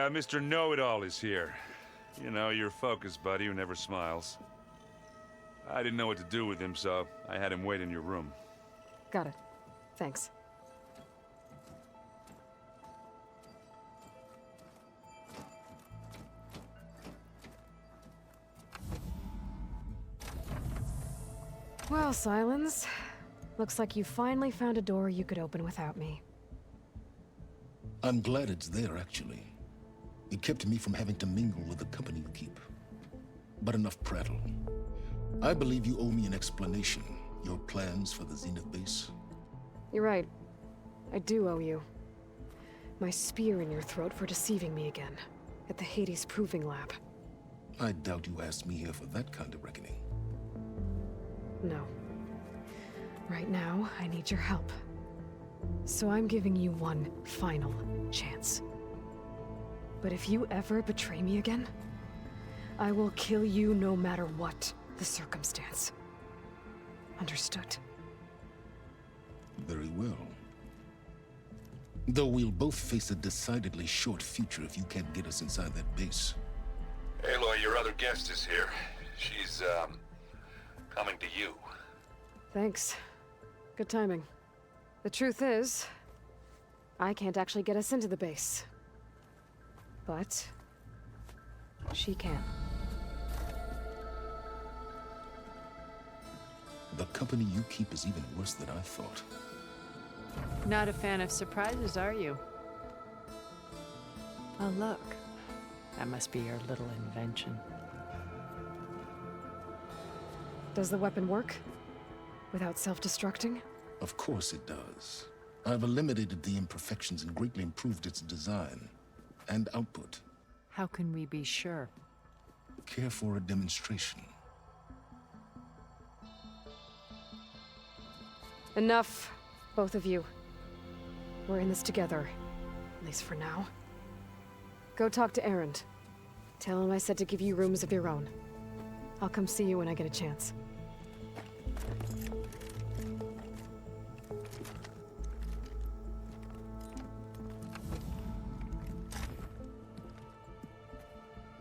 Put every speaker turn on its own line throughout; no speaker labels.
Mr. Know-It-All is here. You know, your focus buddy who never smiles. I didn't know what to do with him, so I had him wait in your room.
Got it. Thanks. Well, Silence. Looks like you finally found a door you could open without me.
I'm glad it's there, actually. It kept me from having to mingle with the company you keep. But enough prattle. I believe you owe me an explanation. Your plans for the Zenith base?
You're right. I do owe you. My spear in your throat for deceiving me again. At the Hades Proving Lab.
I doubt you asked me here for that kind of reckoning.
No. Right now, I need your help. So I'm giving you one final chance. But if you ever betray me again, I will kill you no matter what the circumstance. Understood?
Very well. Though we'll both face a decidedly short future if you can't get us inside that base.
Aloy, your other guest is here. She's, coming to you.
Thanks. Good timing. The truth is, I can't actually get us into the base. But she can.
The company you keep is even worse than I thought.
Not a fan of surprises, are you? Oh, look. That must be your little invention.
Does the weapon work? Without self-destructing?
Of course it does. I've eliminated the imperfections and greatly improved its design and output.
How can we be sure?
Care for a demonstration?
Enough, both of you. We're in this together, at least for now. Go talk to Erend. Tell him I said to give you rooms of your own. I'll come see you when I get a chance.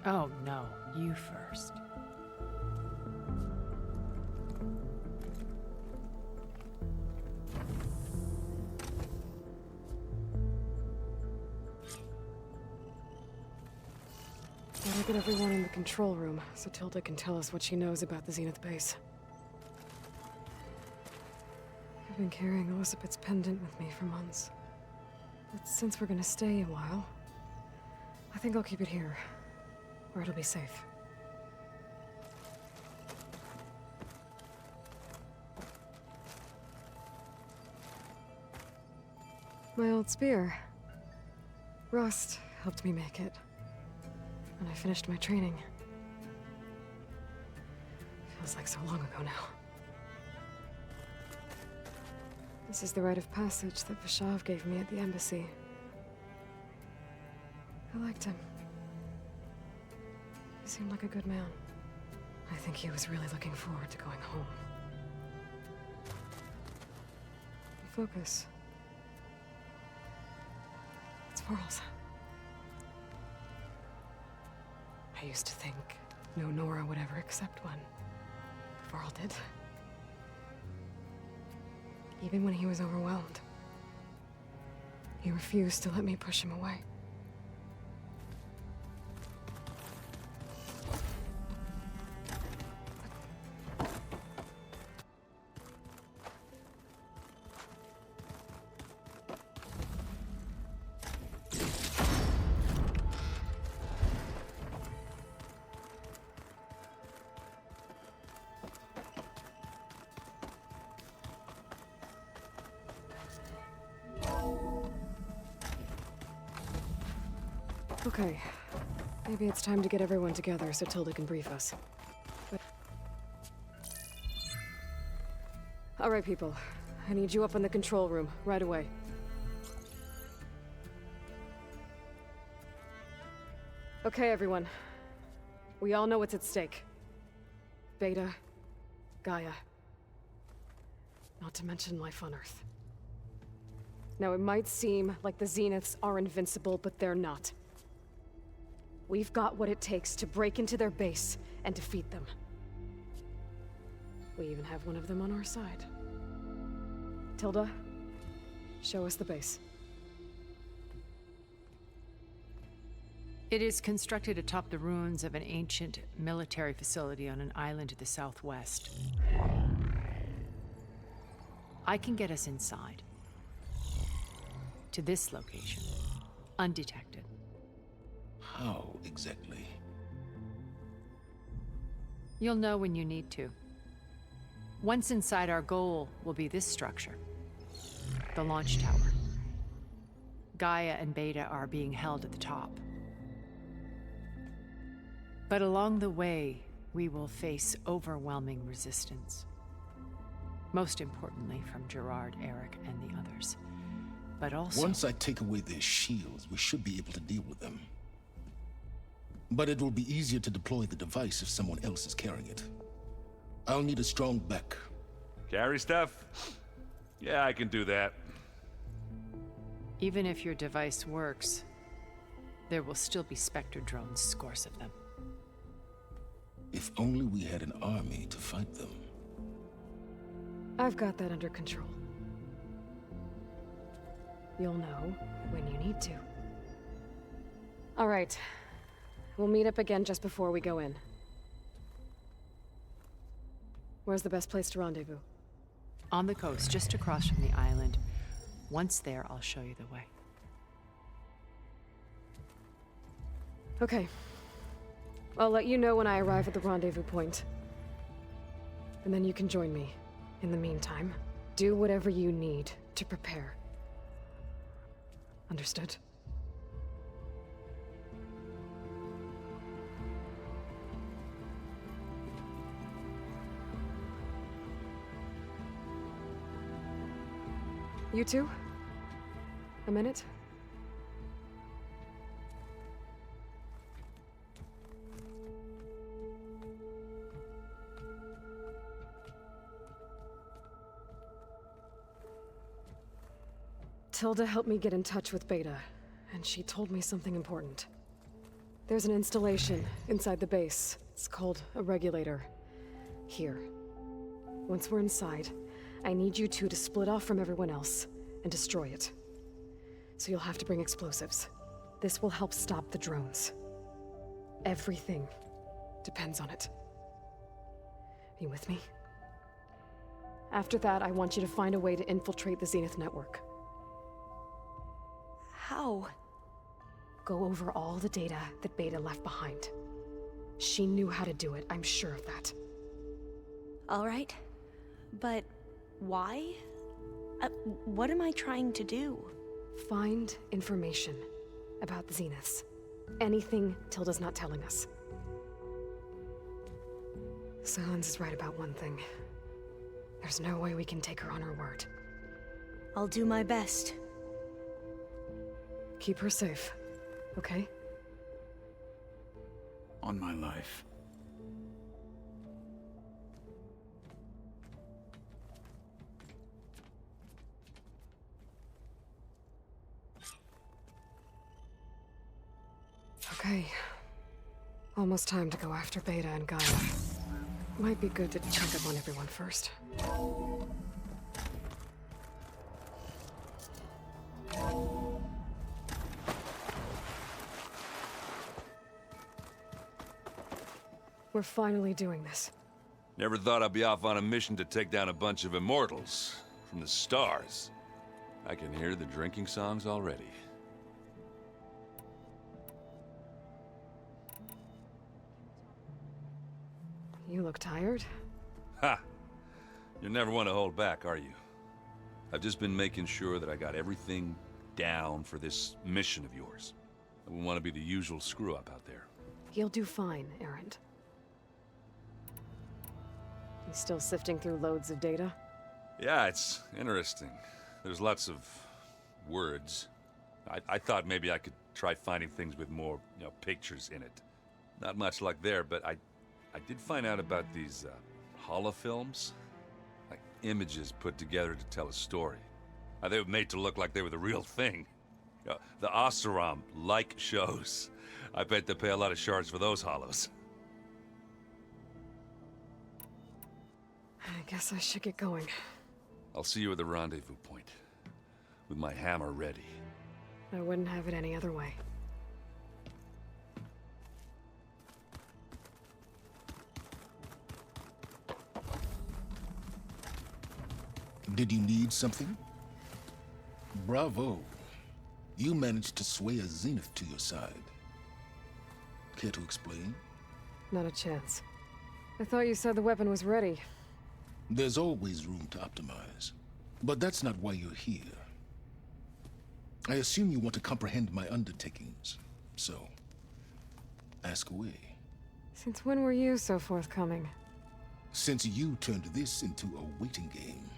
Oh, no. You first.
Gotta get everyone in the control room, so Tilda can tell us what she knows about the Zenith base. I've been carrying Elizabeth's pendant with me for months. But since we're gonna stay a while, I think I'll keep it here, where it'll be safe. My old spear. Rust helped me make it. When I finished my training. Feels like so long ago now. This is the rite of passage that Vashav gave me at the embassy. I liked him. He seemed like a good man. I think he was really looking forward to going home. Focus. It's Varl's. I used to think no Nora would ever accept one. Varl did. Even when he was overwhelmed. He refused to let me push him away. Okay. Maybe it's time to get everyone together so Tilda can brief us. But... All right, people. I need you up in the control room, right away. Okay, everyone. We all know what's at stake. Beta, Gaia. Not to mention life on Earth. Now, it might seem like the Zeniths are invincible, but they're not. We've got what it takes to break into their base and defeat them. We even have one of them on our side. Tilda, show us the base.
It is constructed atop the ruins of an ancient military facility on an island to the southwest. I can get us inside. To this location, undetected.
How exactly?
You'll know when you need to. Once inside, our goal will be this structure. The launch tower. Gaia and Beta are being held at the top. But along the way, we will face overwhelming resistance. Most importantly from Gerard, Eric, and the others. But also...
Once I take away their shields, we should be able to deal with them. But it will be easier to deploy the device if someone else is carrying it. I'll need a strong back.
Carry stuff? Yeah, I can do that.
Even if your device works, there will still be Spectre drones, scores of them.
If only we had an army to fight them.
I've got that under control. You'll know when you need to. All right. We'll meet up again just before we go in. Where's the best place to rendezvous?
On the coast, just across from the island. Once there, I'll show you the way.
Okay. I'll let you know when I arrive at the rendezvous point. And then you can join me. In the meantime, do whatever you need to prepare. Understood? You two? A minute? Tilda helped me get in touch with Beta, and she told me something important. There's an installation inside the base. It's called a regulator. Here. Once we're inside, I need you two to split off from everyone else and destroy it. So you'll have to bring explosives. This will help stop the drones. Everything depends on it. You with me? After that, I want you to find a way to infiltrate the Zenith network.
How?
Go over all the data that Beta left behind. She knew how to do it, I'm sure of that.
All right. But why? What am I trying to do?
Find information about the Zeniths. Anything Tilda's not telling us. Silence is right about one thing. There's no way we can take her on her word.
I'll do my best.
Keep her safe, okay?
On my life.
Okay. Almost time to go after Beta and Gaia. Might be good to check up on everyone first. We're finally doing this.
Never thought I'd be off on a mission to take down a bunch of immortals from the stars. I can hear the drinking songs already.
You look tired.
Ha! You never want to hold back, are you? I've just been making sure that I got everything down for this mission of yours. I wouldn't want to be the usual screw-up out there.
You'll do fine, Erend. You still sifting through loads of data?
Yeah, it's interesting. There's lots of words. I thought maybe I could try finding things with more, pictures in it. Not much luck there, but I did find out about these holofilms. Like images put together to tell a story. They were made to look like they were the real thing. The Oseram like shows. I bet they pay a lot of shards for those hollows.
I guess I should get going.
I'll see you at the rendezvous point, with my hammer ready.
I wouldn't have it any other way.
Did you need something? Bravo. You managed to sway a Zenith to your side. Care to explain?
Not a chance. I thought you said the weapon was ready.
There's always room to optimize. But that's not why you're here. I assume you want to comprehend my undertakings. So, ask away.
Since when were you so forthcoming?
Since you turned this into a waiting game.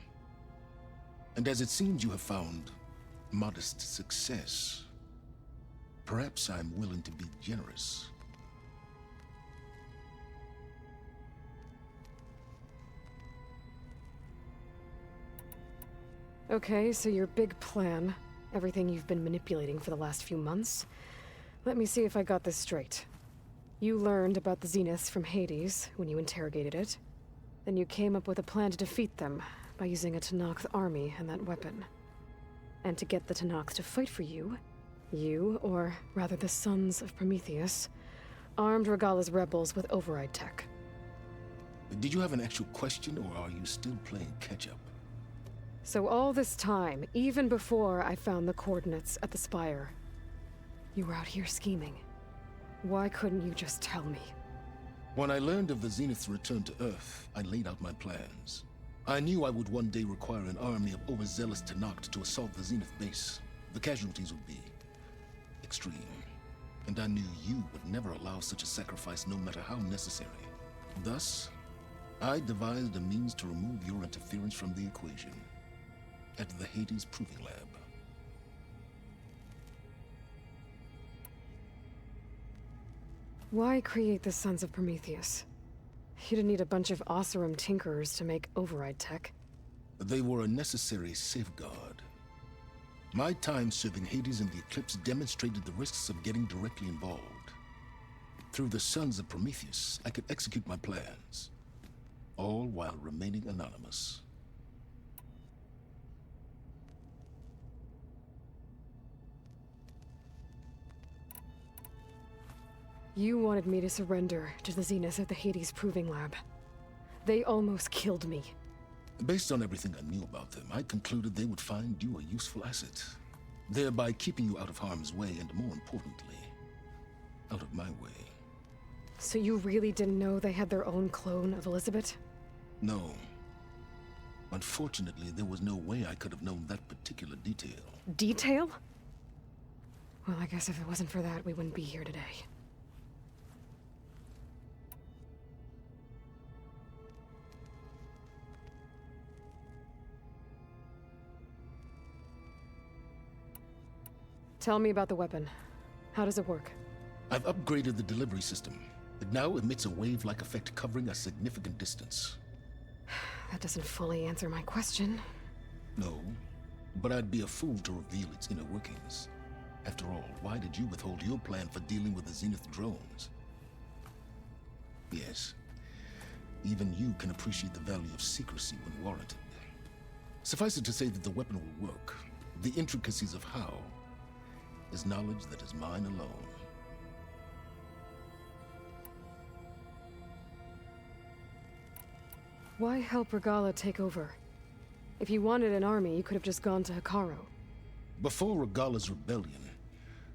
And as it seems you have found modest success, perhaps I'm willing to be generous.
Okay, so your big plan, everything you've been manipulating for the last few months. Let me see if I got this straight. You learned about the Zeniths from Hades when you interrogated it. Then you came up with a plan to defeat them by using a Tenakth army and that weapon. And to get the Tenakth to fight for you, or rather the Sons of Prometheus, armed Regalla's rebels with override tech.
Did you have an actual question, or are you still playing catch-up?
So all this time, even before I found the coordinates at the Spire, you were out here scheming. Why couldn't you just tell me?
When I learned of the Zenith's return to Earth, I laid out my plans. I knew I would one day require an army of overzealous Tenakth to assault the Zenith base. The casualties would be extreme. And I knew you would never allow such a sacrifice, no matter how necessary. Thus, I devised a means to remove your interference from the equation. At the Hades Proving Lab.
Why create the Sons of Prometheus? You didn't need a bunch of Oseram tinkerers to make override tech.
They were a necessary safeguard. My time serving Hades in the Eclipse demonstrated the risks of getting directly involved. Through the Sons of Prometheus, I could execute my plans, all while remaining anonymous.
You wanted me to surrender to the Zeniths at the Hades Proving Lab. They almost killed me.
Based on everything I knew about them, I concluded they would find you a useful asset, thereby keeping you out of harm's way and, more importantly, out of my way.
So you really didn't know they had their own clone of Elizabeth?
No. Unfortunately, there was no way I could have known that particular detail.
Detail? Well, I guess if it wasn't for that, we wouldn't be here today. Tell me about the weapon. How does it work?
I've upgraded the delivery system. It now emits a wave-like effect covering a significant distance.
That doesn't fully answer my question.
No, but I'd be a fool to reveal its inner workings. After all, why did you withhold your plan for dealing with the Zenith drones? Yes, even you can appreciate the value of secrecy when warranted. Suffice it to say that the weapon will work. The intricacies of how is knowledge that is mine alone.
Why help Regalla take over? If you wanted an army, you could have just gone to Hekarro.
Before Regalla's rebellion,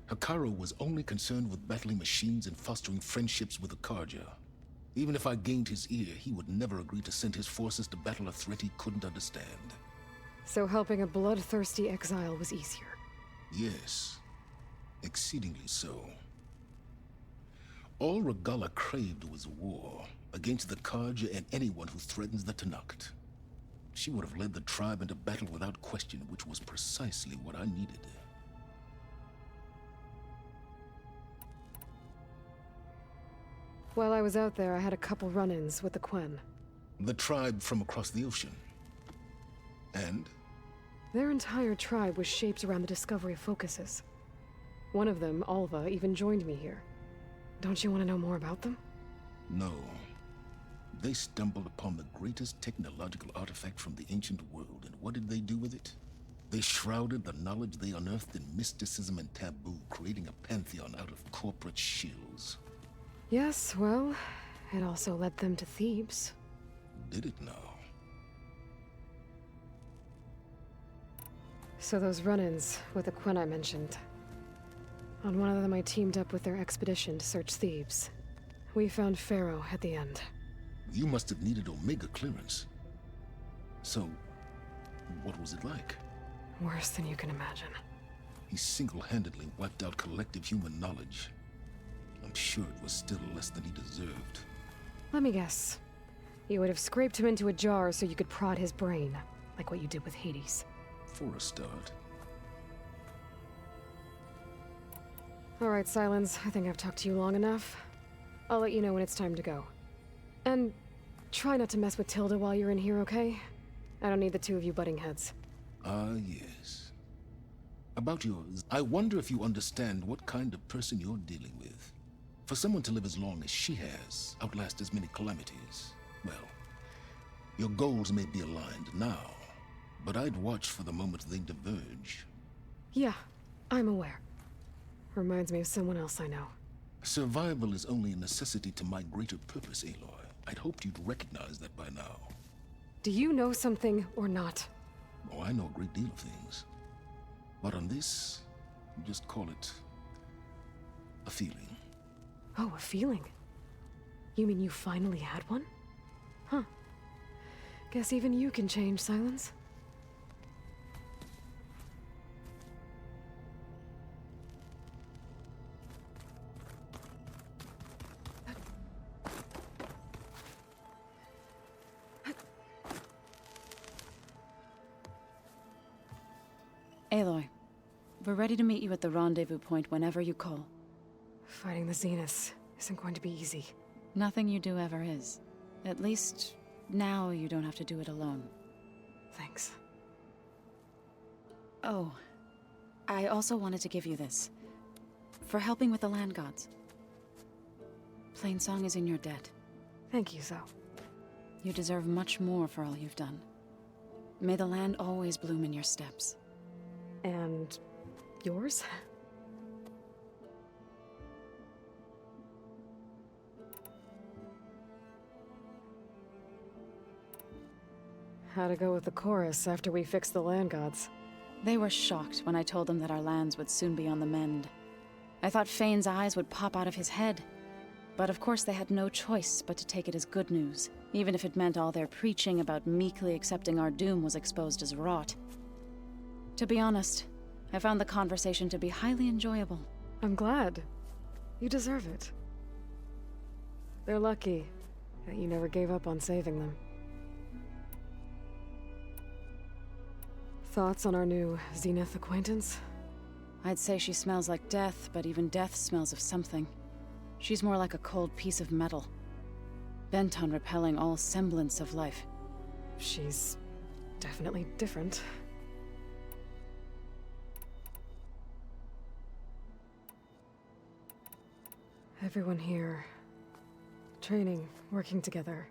Hekarro was only concerned with battling machines and fostering friendships with the Karja. Even if I gained his ear, he would never agree to send his forces to battle a threat he couldn't understand.
So helping a bloodthirsty exile was easier?
Yes, exceedingly so. All Regalla craved was war against the Karja and anyone who threatens the Tenakth. She would have led the tribe into battle without question, which was precisely what I needed.
While I was out there, I had a couple run-ins with the Quen.
The tribe from across the ocean. And?
Their entire tribe was shaped around the discovery of focuses. One of them, Alva, even joined me here. Don't you want to know more about them?
No. They stumbled upon the greatest technological artifact from the ancient world, and what did they do with it? They shrouded the knowledge they unearthed in mysticism and taboo, creating a pantheon out of corporate shills.
Yes, well, it also led them to Thebes.
Did it now?
So those run-ins with the Quen I mentioned. On one of them I teamed up with their expedition to search Thebes. We found Pharaoh at the end.
You must have needed Omega clearance. So, what was it like?
Worse than you can imagine.
He single-handedly wiped out collective human knowledge. I'm sure it was still less than he deserved.
Let me guess. You would have scraped him into a jar so you could prod his brain, like what you did with Hades.
For a start.
Alright, Silence. I think I've talked to you long enough. I'll let you know when it's time to go. And try not to mess with Tilda while you're in here, okay? I don't need the two of you butting heads.
Ah, yes. About yours, I wonder if you understand what kind of person you're dealing with. For someone to live as long as she has, outlast as many calamities, well, your goals may be aligned now, but I'd watch for the moment they diverge.
Yeah, I'm aware. Reminds me of someone else I know.
Survival is only a necessity to my greater purpose, Aloy. I'd hoped you'd recognize that by now.
Do you know something or not?
Oh, I know a great deal of things. But on this, just call it a feeling.
Oh, a feeling. You mean you finally had one? Huh. Guess even you can change, Silence.
Aloy, we're ready to meet you at the rendezvous point whenever you call.
Fighting the Zeniths isn't going to be easy.
Nothing you do ever is. At least, now you don't have to do it alone.
Thanks.
Oh, I also wanted to give you this. For helping with the land gods. Plainsong is in your debt.
Thank you, Zo.
You deserve much more for all you've done. May the land always bloom in your steps.
And yours? How'd it go with the chorus after we fixed the land gods?
They were shocked when I told them that our lands would soon be on the mend. I thought Fane's eyes would pop out of his head. But of course they had no choice but to take it as good news, even if it meant all their preaching about meekly accepting our doom was exposed as rot. To be honest, I found the conversation to be highly enjoyable.
I'm glad. You deserve it. They're lucky that you never gave up on saving them. Thoughts on our new Zenith acquaintance?
I'd say she smells like death, but even death smells of something. She's more like a cold piece of metal, bent on repelling all semblance of life.
She's definitely different. Everyone here, training, working together.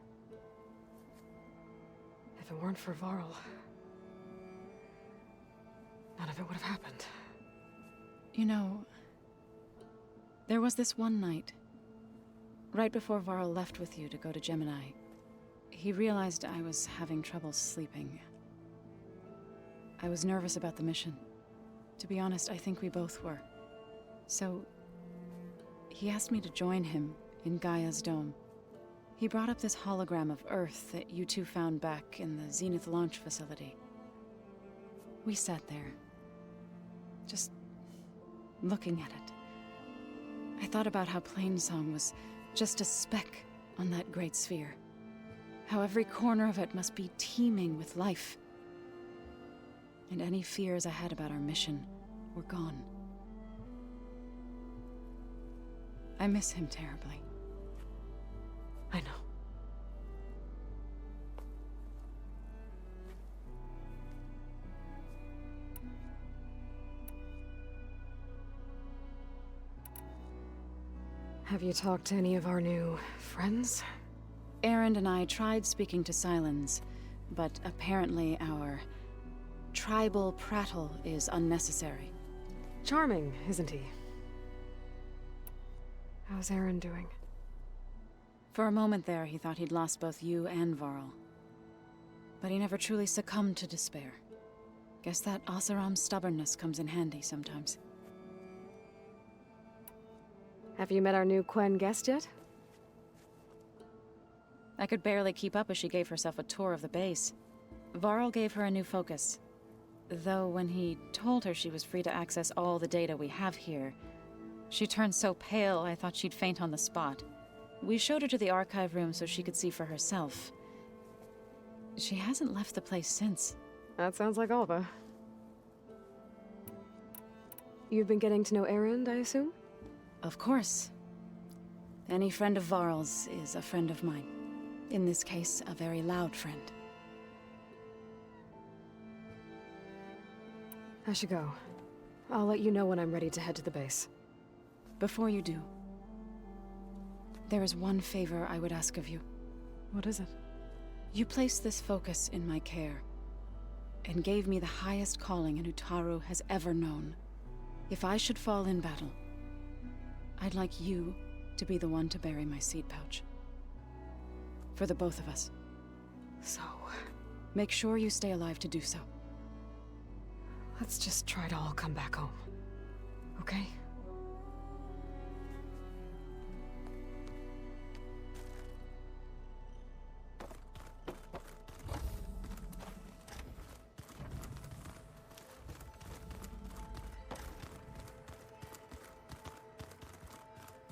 If it weren't for Varl, none of it would have happened.
You know, there was this one night, right before Varl left with you to go to Gemini. He realized I was having trouble sleeping. I was nervous about the mission. To be honest, I think we both were. So, he asked me to join him in Gaia's dome. He brought up this hologram of Earth that you two found back in the Zenith launch facility. We sat there, just looking at it. I thought about how Plainsong was just a speck on that great sphere. How every corner of it must be teeming with life. And any fears I had about our mission were gone. I miss him terribly.
I know. Have you talked to any of our new friends?
Erend and I tried speaking to Silence, but apparently our tribal prattle is unnecessary.
Charming, isn't he? How's Aaron doing?
For a moment there, he thought he'd lost both you and Varl. But he never truly succumbed to despair. Guess that Oseram's stubbornness comes in handy sometimes.
Have you met our new Quen guest yet?
I could barely keep up as she gave herself a tour of the base. Varl gave her a new focus. Though when he told her she was free to access all the data we have here, she turned so pale I thought she'd faint on the spot. We showed her to the archive room so she could see for herself. She hasn't left the place since.
That sounds like Alva. You've been getting to know Erend, I assume?
Of course. Any friend of Varl's is a friend of mine. In this case, a very loud friend.
I should go. I'll let you know when I'm ready to head to the base.
Before you do, there is one favor I would ask of you.
What is it?
You placed this focus in my care, and gave me the highest calling an Utaru has ever known. If I should fall in battle, I'd like you to be the one to bury my seed pouch. For the both of us.
So,
Make sure you stay alive to do so.
let's just try to all come back home. Okay?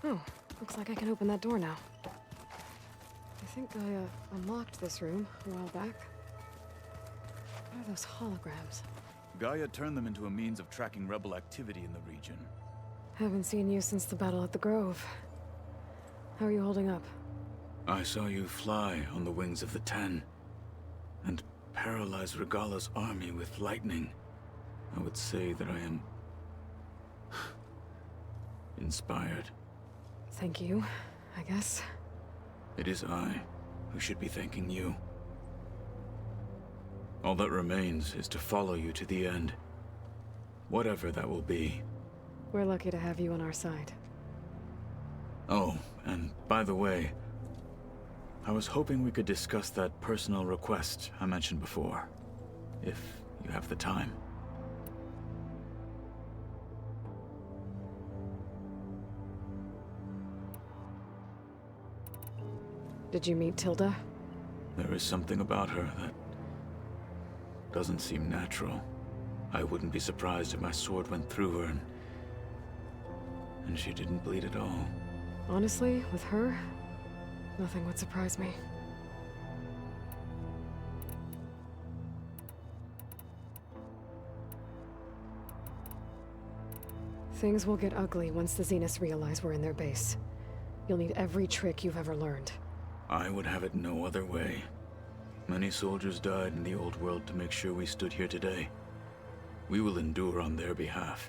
Oh, looks like I can open that door now. I think I unlocked this room a while back. What are those holograms?
Gaia turned them into a means of tracking rebel activity in the region.
Haven't seen you since the battle at the Grove. How are you holding up?
I saw you fly on the wings of the Ten, and paralyze Regala's army with lightning. I would say that I am inspired.
Thank you, I guess.
It is I who should be thanking you. All that remains is to follow you to the end. Whatever that will be.
We're lucky to have you on our side.
Oh, and by the way, I was hoping we could discuss that personal request I mentioned before, if you have the time.
Did you meet Tilda?
There is something about her that doesn't seem natural. I wouldn't be surprised if my sword went through her and she didn't bleed at all.
Honestly, with her, nothing would surprise me. Things will get ugly once the Zeniths realize we're in their base. You'll need every trick you've ever learned.
I would have it no other way. Many soldiers died in the old world to make sure we stood here today. We will endure on their behalf.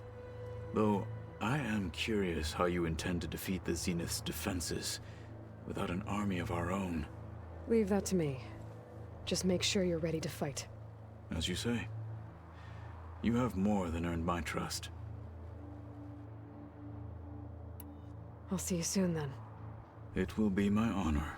Though, I am curious how you intend to defeat the Zenith's defenses without an army of our own.
Leave that to me. Just make sure you're ready to fight.
As you say. You have more than earned my trust.
I'll see you soon then.
It will be my honor.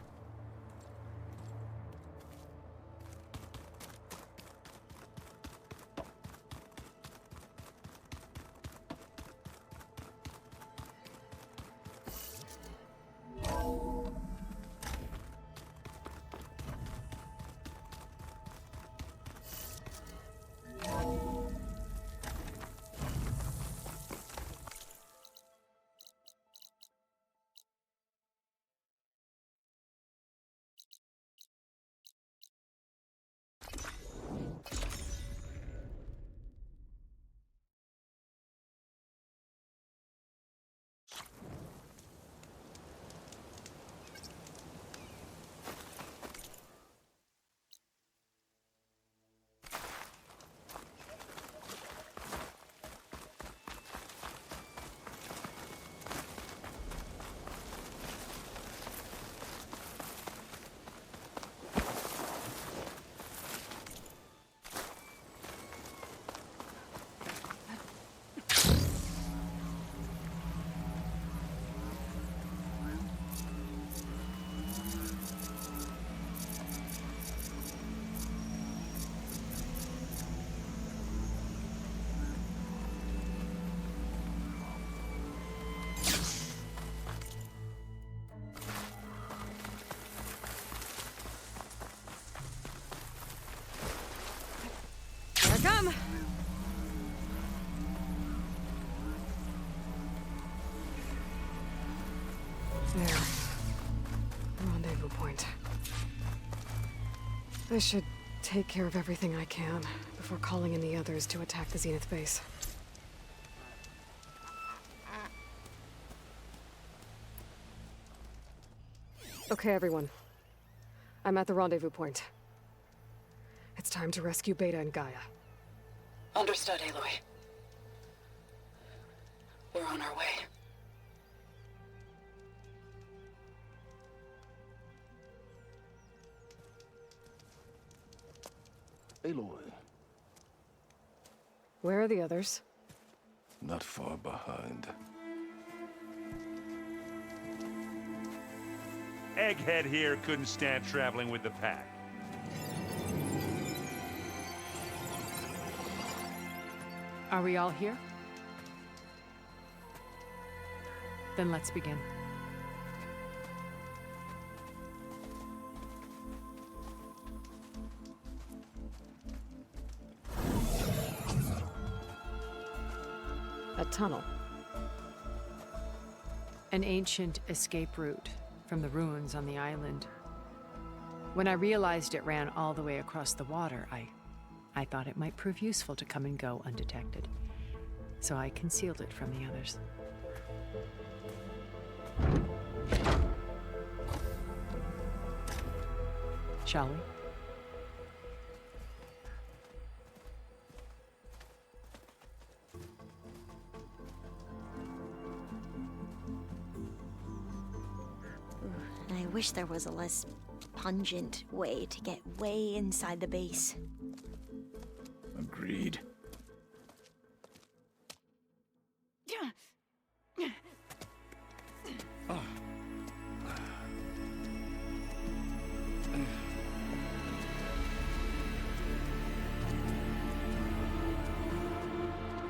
him! There. Rendezvous point. I should take care of everything I can before calling in the others to attack the Zenith base. Okay, everyone. I'm at the rendezvous point. It's time to rescue Beta and Gaia.
Understood, Aloy. We're on our way.
Aloy,
Where are the others?
not far behind.
Egghead here couldn't stand traveling with the pack.
Are we all here? Then let's begin.
A tunnel.
An ancient escape route from the ruins on the island. When I realized it ran all the way across the water, I thought it might prove useful to come and go undetected. So I concealed it from the others. Shall we?
I wish there was a less pungent way to get way inside the base.
Agreed.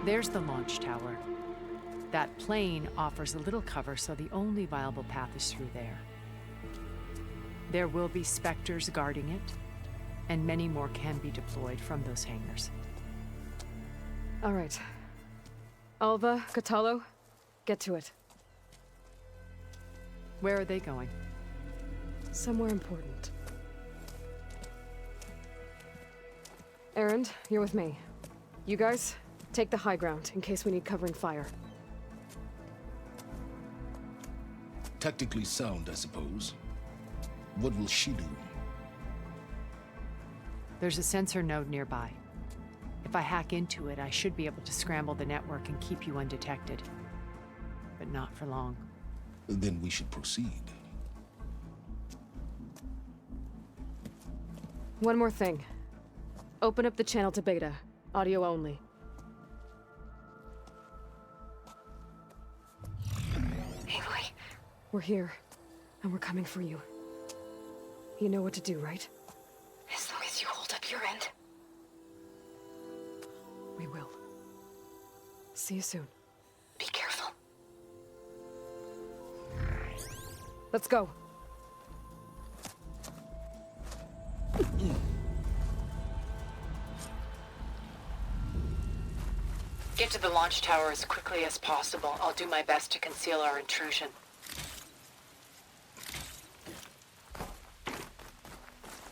There's the launch tower. That plane offers a little cover, so the only viable path is through there. There will be Spectres guarding it, and many more can be deployed from those hangars.
All right. Alva, Catalo, get to it.
Where are they going?
Somewhere important. Erend, you're with me. You guys, take the high ground in case we need covering fire.
Tactically sound, I suppose. What will she do?
There's a sensor node nearby. If I hack into it, I should be able to scramble the network and keep you undetected. But not for long.
Then we should proceed.
One more thing. Open up the channel to Beta. Audio only. Aloy, we're here, and we're coming for you. You know what to do, right?
As long as you hold up your end.
We will. See you soon.
Be careful.
Let's go.
Get to the launch tower as quickly as possible. I'll do my best to conceal our intrusion.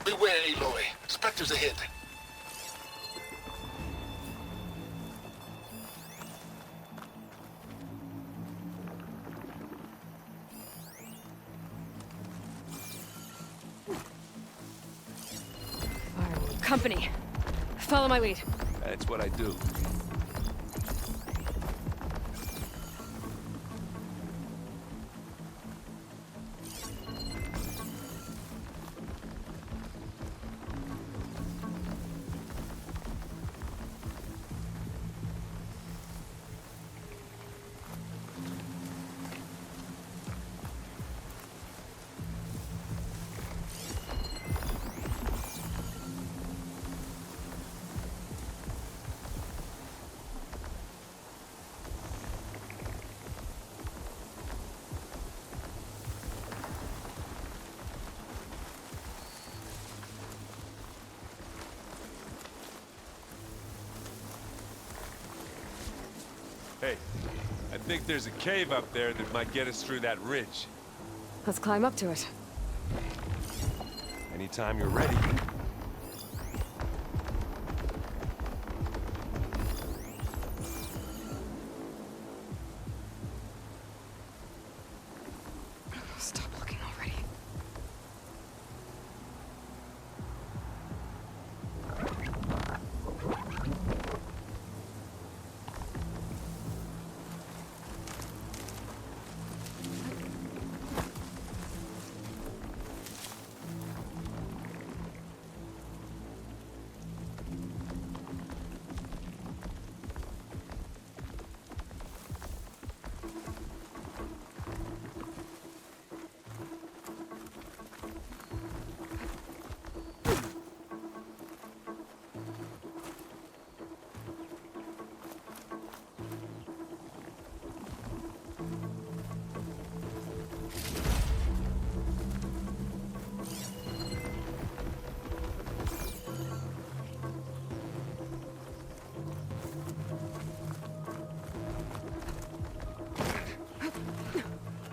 Beware, Aloy. Spectres ahead.
Company. Follow my lead.
That's what I do. Hey, I think there's a cave up there that might get us through that ridge.
Let's climb up to it.
Anytime you're ready.
Stop looking already.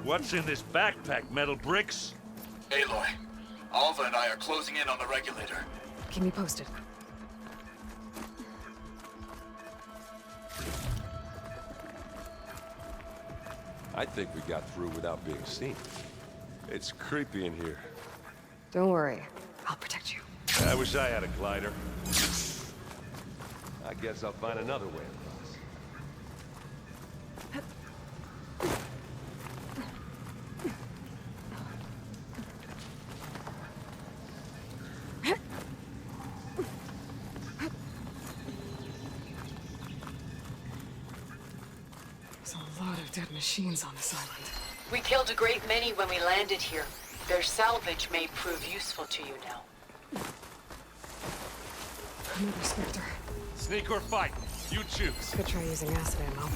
What's in this backpack, metal bricks?
Aloy, Alva and I are closing in on the regulator.
Keep me posted.
I think we got through without being seen. It's creepy in here.
Don't worry. I'll protect you.
I wish I had a glider.
I guess I'll find another way across.
There's a lot of dead machines on this island.
We killed a great many when we landed here. Their salvage may prove useful to you now.
Another Spectre.
Sneak or fight, you choose.
Could try using acid ammo.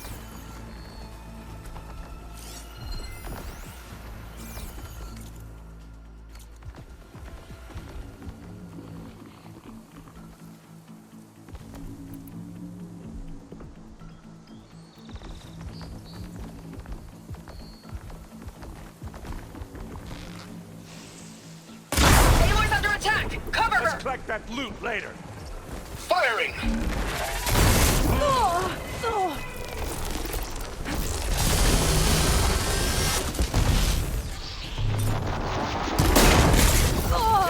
Aloy's under attack! Cover her!
Let's collect that loot later.
Firing!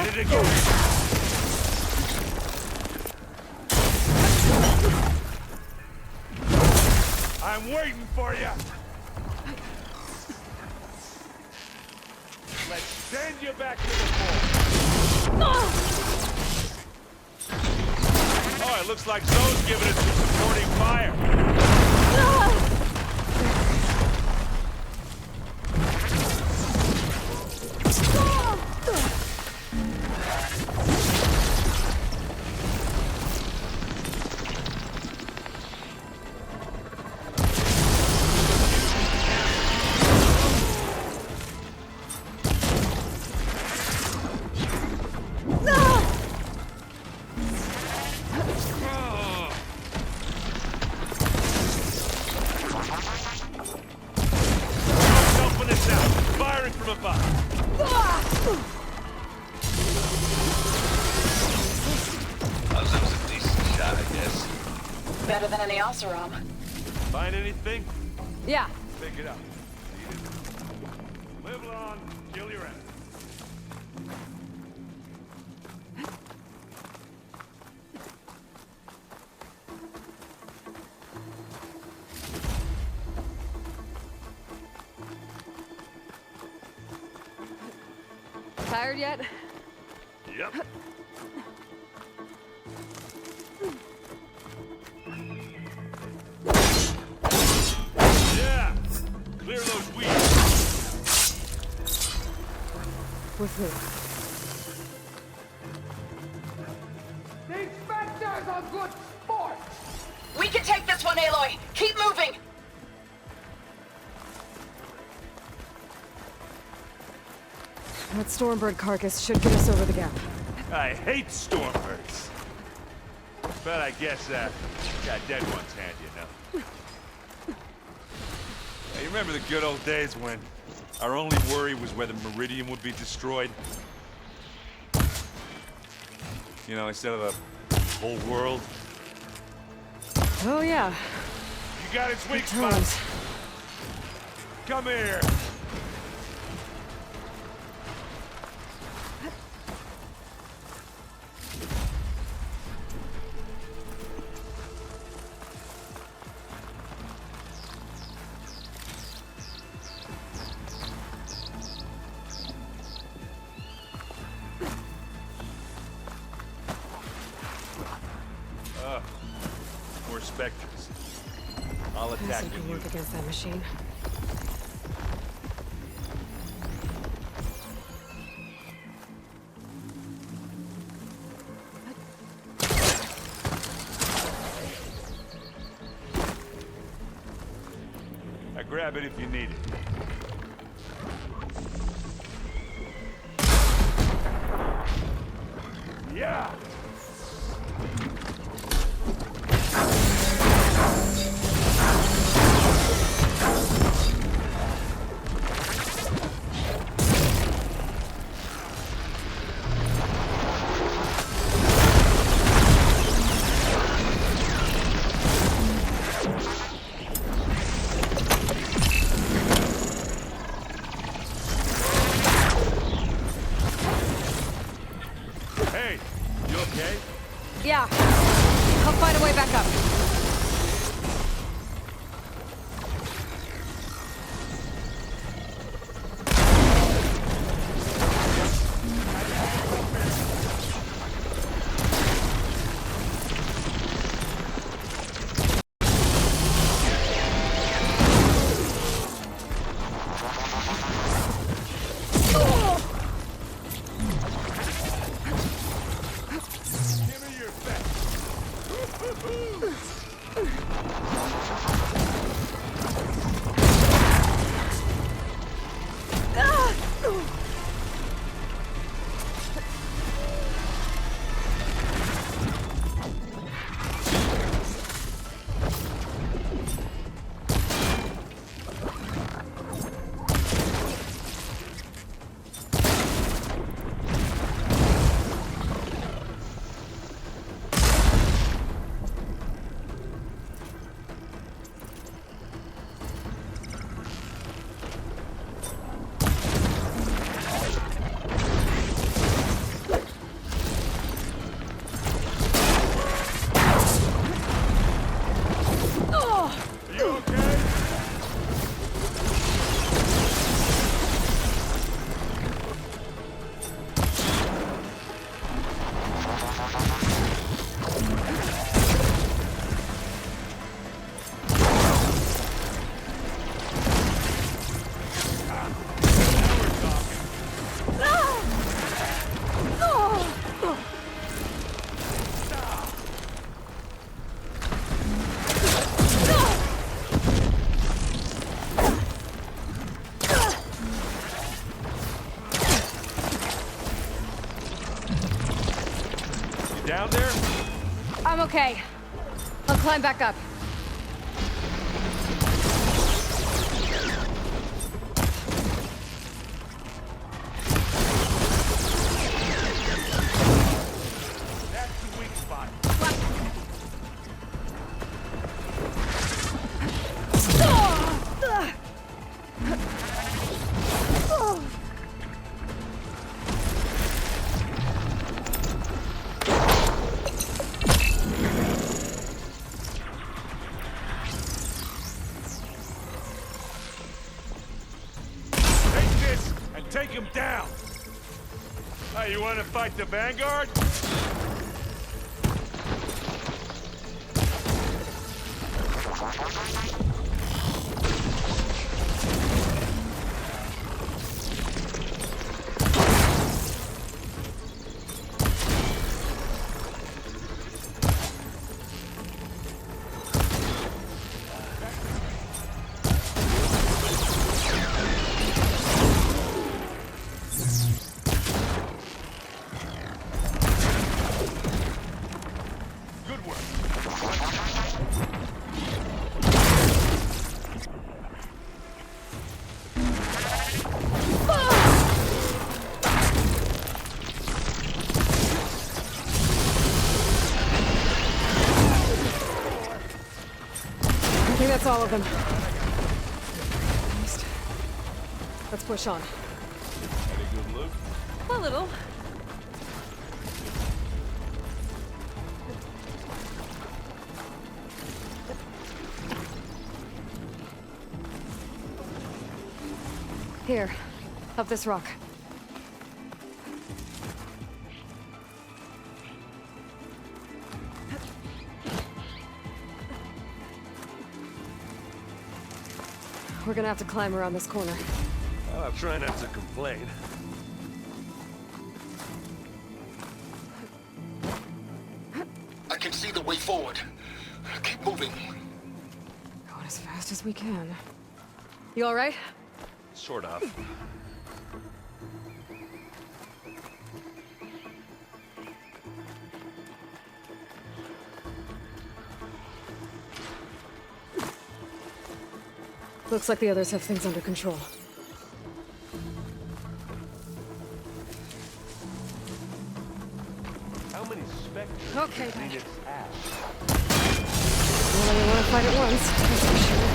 Hit it again. I'm waiting for you. Let's send you back to the fort. Oh, it looks like Zoe's giving it some supporting fire. Helping us out. Firing from above.
That was a decent shot, I guess.
Better than any Oseram.
Find anything?
Yeah.
Pick it up. Eat it. Live long, kill your enemy.
Tired yet?
Yep. Yeah! Clear those weeds.
With who?
These Spectres are good sport!
We can take this one, Aloy! Keep moving!
That Stormbird carcass should get us over the gap.
I hate stormbirds. But I guess, got dead ones handy, you know. You remember the good old days when our only worry was whether Meridian would be destroyed? You know, instead of the whole world.
Oh, yeah.
You got its weak
times.
spots. Come here. More specters. I'll attack
Acid can
you.
work against that machine.
I grab it if you need it. Yeah! Hey, you okay?
Yeah. I'll find a way back up.
Give me your best. You okay? You down there?
I'm okay. I'll climb back up.
That's the weak spot. Take this and take him down. Hey, you want to fight the Vanguard? Good work.
That's all of them. Let's push on.
Any good loot?
A little. Here, up this rock. We're gonna have to climb around this corner.
I'll try not to complain.
I can see the way forward. Keep moving.
Going as fast as we can. You all right?
Sort of.
Looks like the others have things under control.
How many specters
Okay,
does
then.
Zenith's have?
Well, we want to fight at once, that's for sure.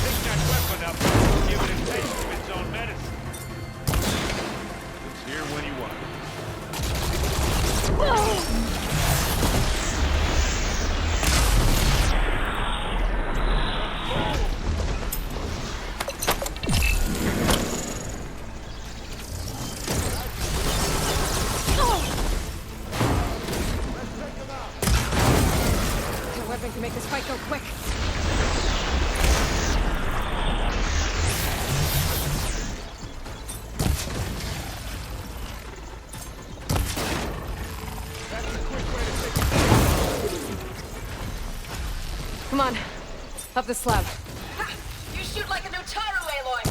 Pick that weapon up, give it a taste of its own medicine. It's here when you want it.
That weapon can make this fight go quick. Come on, up the slab.
You shoot like a Notaru, Aloy!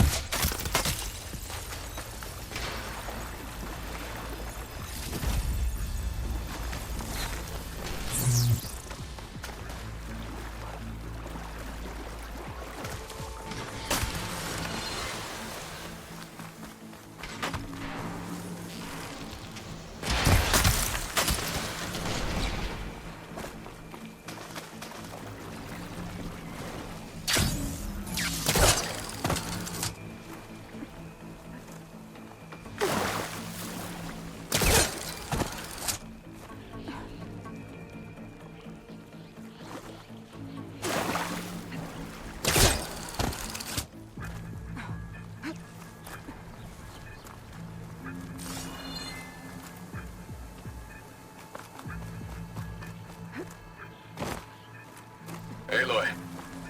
Aloy,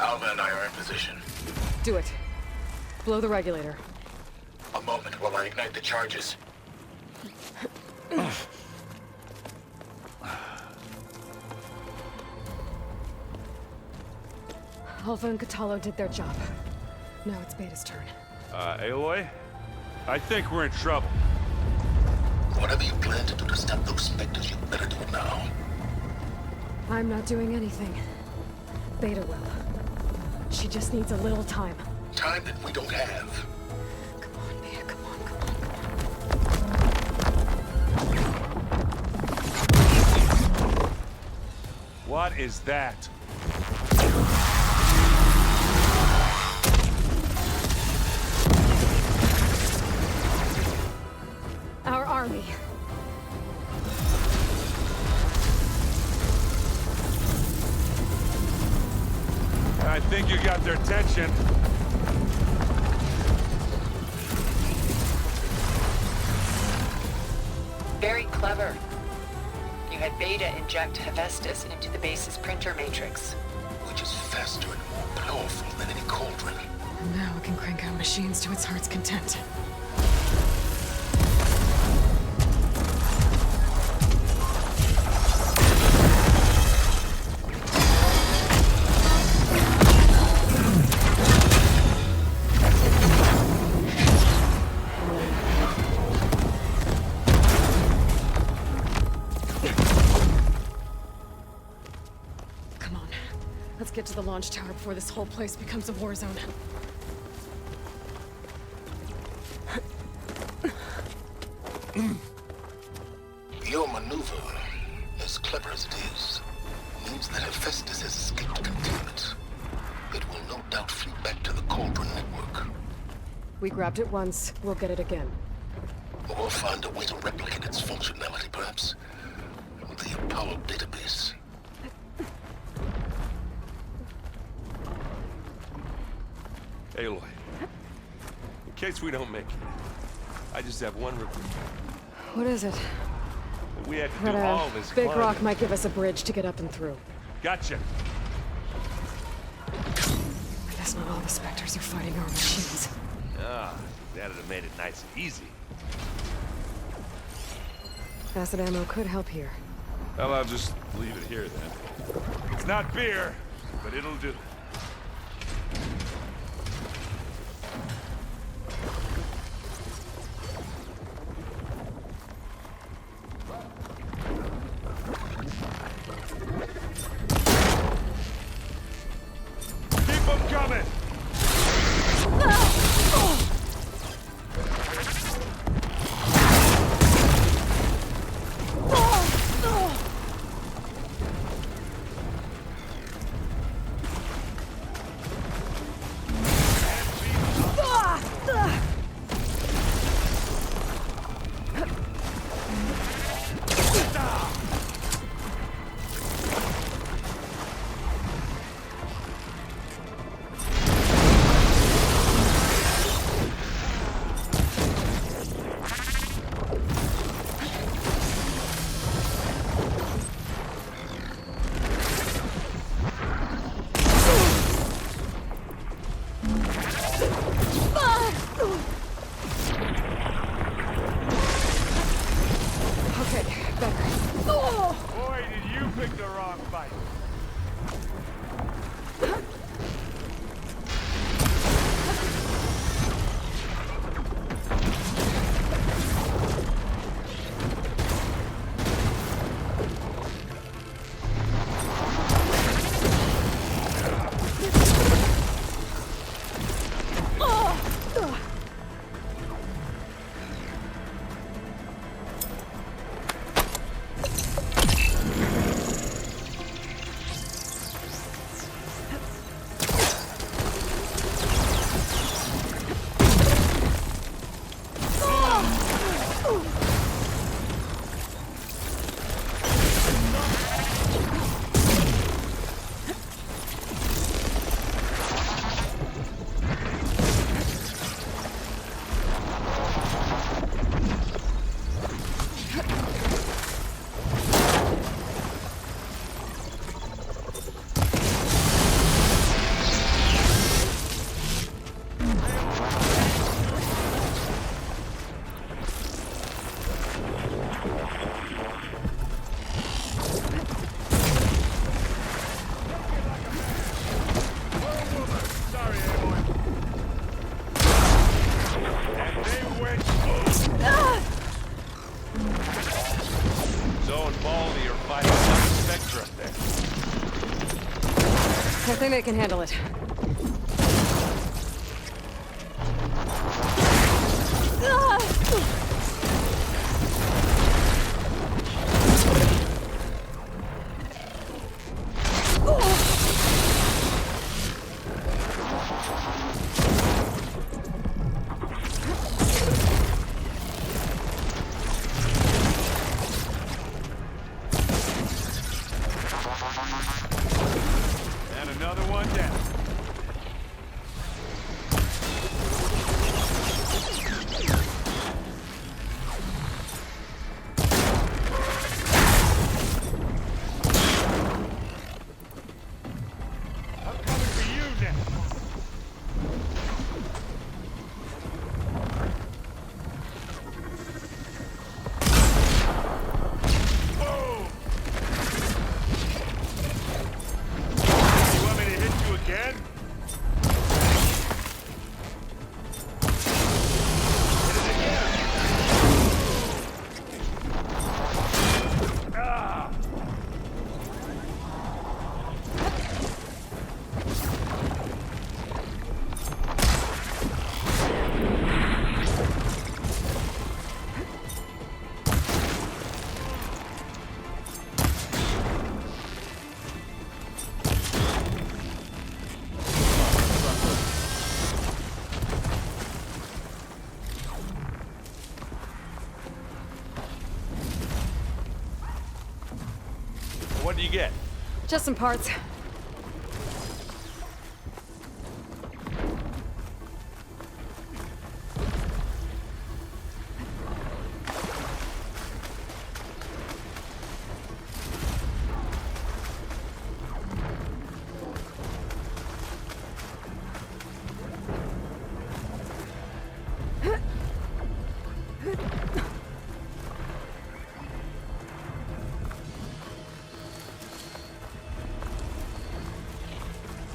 Alva and I are in position.
Do it. Blow the regulator.
A moment while I ignite the charges.
Alpha and Catalo did their job. Now it's Beta's turn.
Aloy? I think we're in trouble.
Whatever you plan to do to stop those specters, you better do it now.
I'm not doing anything. Beta will. She just needs a little time.
Time that we don't have.
Come on, Beta, come on, come on.
What is that?
Our army.
I think you got their attention.
Very clever. You had Beta inject Hephaestus into the base's printer matrix.
Which is faster and more powerful than any cauldron.
Now it can crank out machines to its heart's content. Come on. Let's get to the launch tower before this whole place becomes a war zone.
Your maneuver, as clever as it is, means that Hephaestus has escaped containment. It will no doubt flee back to the Cauldron network.
We grabbed it once, we'll get it again.
Or find a way to replicate its functionality, perhaps. The Apollo database.
Aloy, in case we don't make it, I just have one request.
What is it?
We had to
That
do all this
big
climbing.
rock might give us a bridge to get up and through.
Gotcha.
I guess not all the Spectres are fighting our machines.
Ah, that'd have made it nice and easy.
Acid ammo could help here.
Well, I'll just leave it here then. It's not beer, but it'll do. Keep them coming!
Okay, better.
Boy, did you pick the wrong fight. Sorry, Aloy. And they went. Zoe and Baldy are fighting some Spectre up there.
I think they can handle it.
And another one down.
What'd you get?
Just some parts.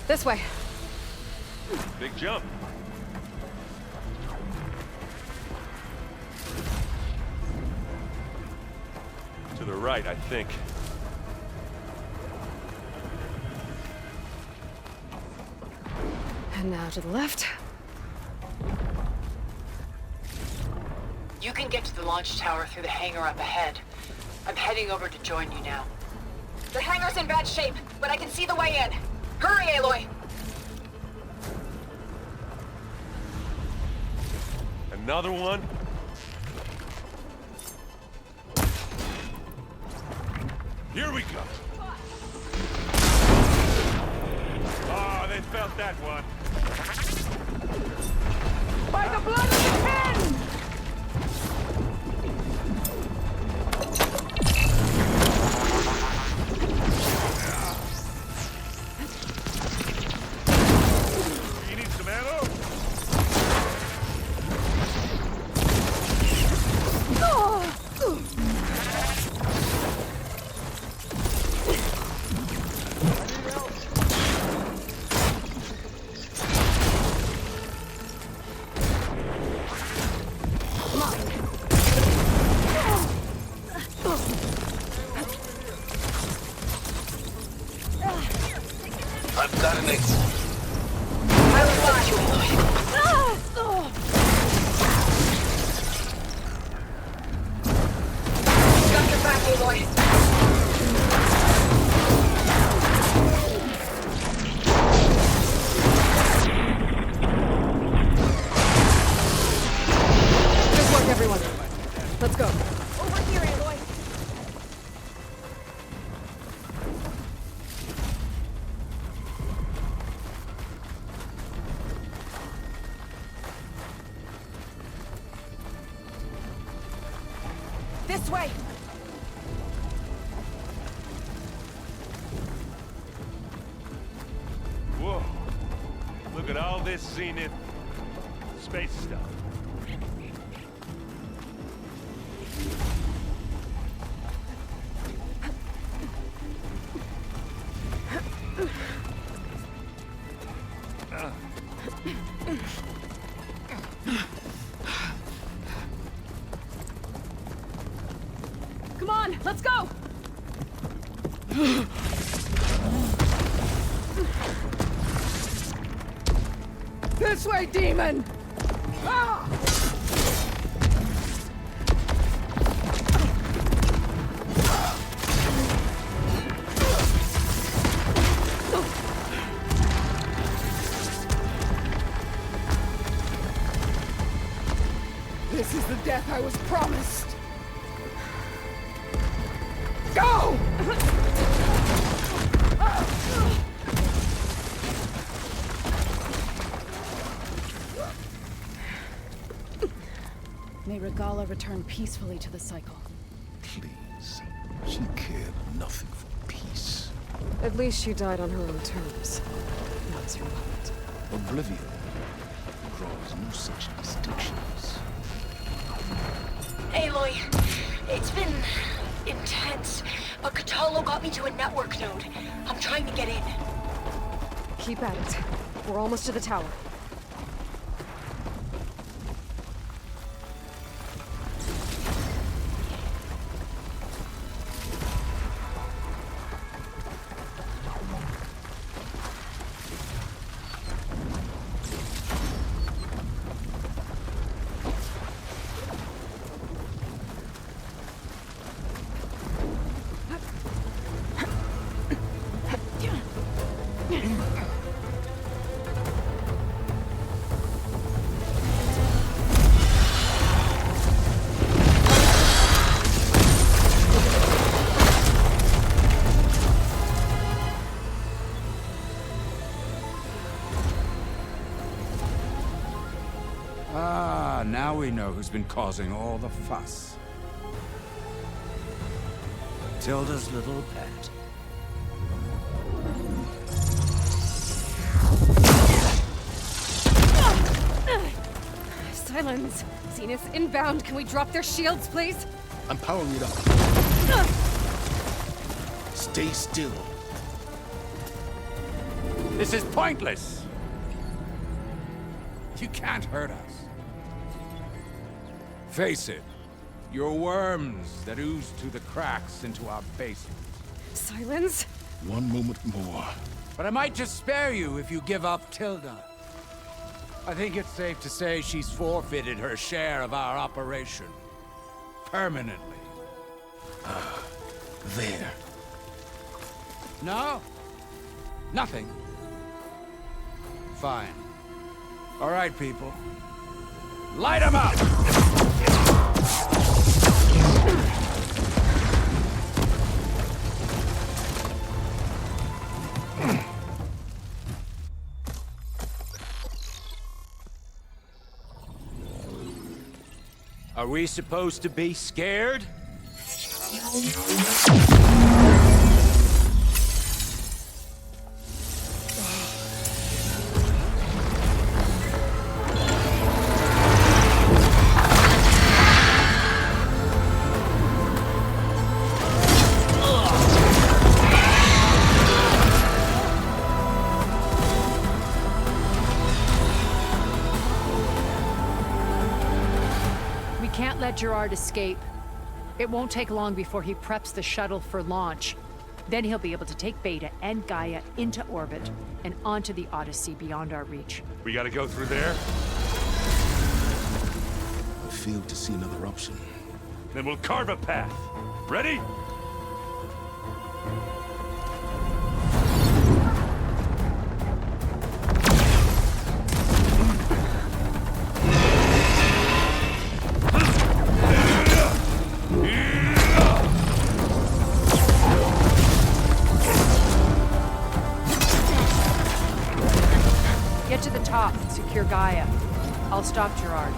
This way.
Big jump. To the right, I think.
And now to the left.
You can get to the launch tower through the hangar up ahead. I'm heading over to join you now.
The hangar's in bad shape, but I can see the way in. Hurry, Aloy!
Another one? Here we go. Oh, they felt that one.
By the blood of the pen!
You need some ammo?
I've got an exit.
I will watch you, Aloy. Got your back, Aloy.
Good work, everyone. Let's go.
Over here, Aloy. This way.
Whoa. Look at all this zenith space stuff.
Come on, let's go!
This way, demon! Ah! This is the death I was promised. Go!
May Regala return peacefully to the cycle.
Please. She cared nothing for peace.
At least she died on her own terms. Not as your puppet.
Oblivion draws no such distinctions.
Aloy, it's been intense, but Katalo got me to a network node. I'm trying to get in.
Keep at it. We're almost to the tower.
Ah, now we know who's been causing all the fuss. Tilda's little pet.
Silence! Zenith inbound. Can we drop their shields, please?
I'm powering it up. Stay still.
This is pointless! You can't hurt us. Face it, you're worms that ooze through the cracks into our basement.
Silence?
One moment more.
But I might just spare you if you give up Tilda. I think it's safe to say she's forfeited her share of our operation. Permanently.
There.
No? Nothing. Fine. All right, people. Light 'em up! Are we supposed to be scared?
Can't let Gerard escape. It won't take long before he preps the shuttle for launch. Then he'll be able to take Beta and Gaia into orbit and onto the Odyssey beyond our reach.
We gotta go through there?
I failed to see another option.
Then we'll carve a path. Ready?
Get to the top and secure Gaia. I'll stop Gerard.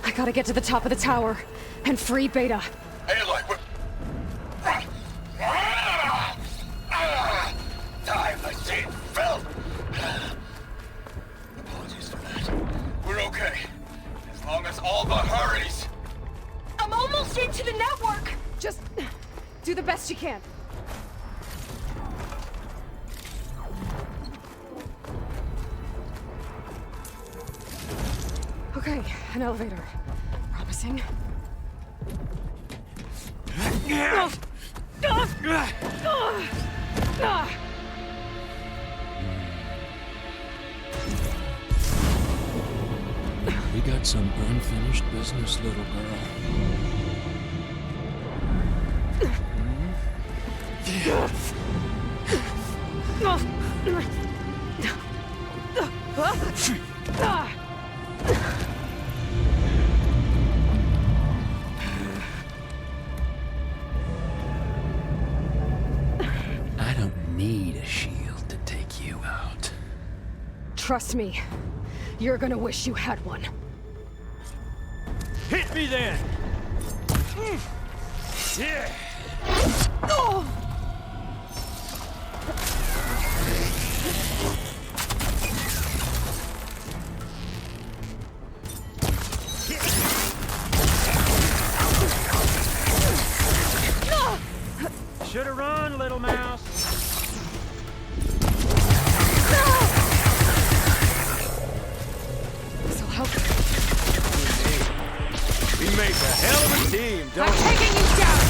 I gotta get to the top of the tower and free Beta.
Aloy, time machine filled. Apologies for that. We're okay. As long as Alba hurries.
I'm almost into the network!
Just do the best you can. Okay, an elevator. Promising.
We got some unfinished business, little girl. I don't need a shield to take you out.
Trust me, you're gonna wish you had one.
Hit me then! Yeah!
Oh!
Should've run, little mouse.
This'll help.
We make a hell of a team, don't
I'm
we?
taking you down!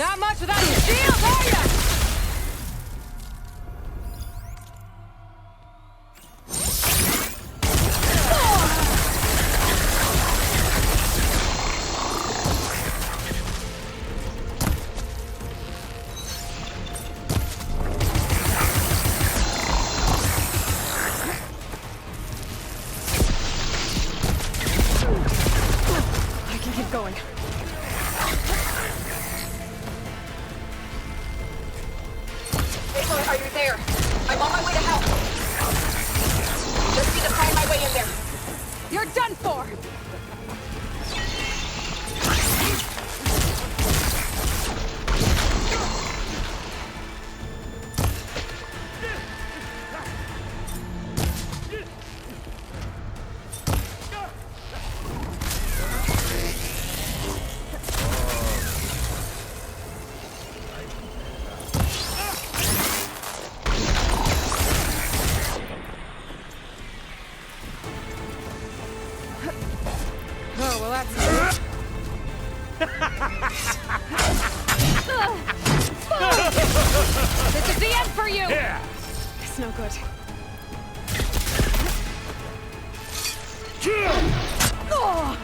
Not much without your shield, are ya? I can keep going.
Aloy, are you there? I'm on my way to help. Just need to find my way in there.
You're done for! Oh, well, that's This is the end for you!
Yeah.
It's no good. Oh.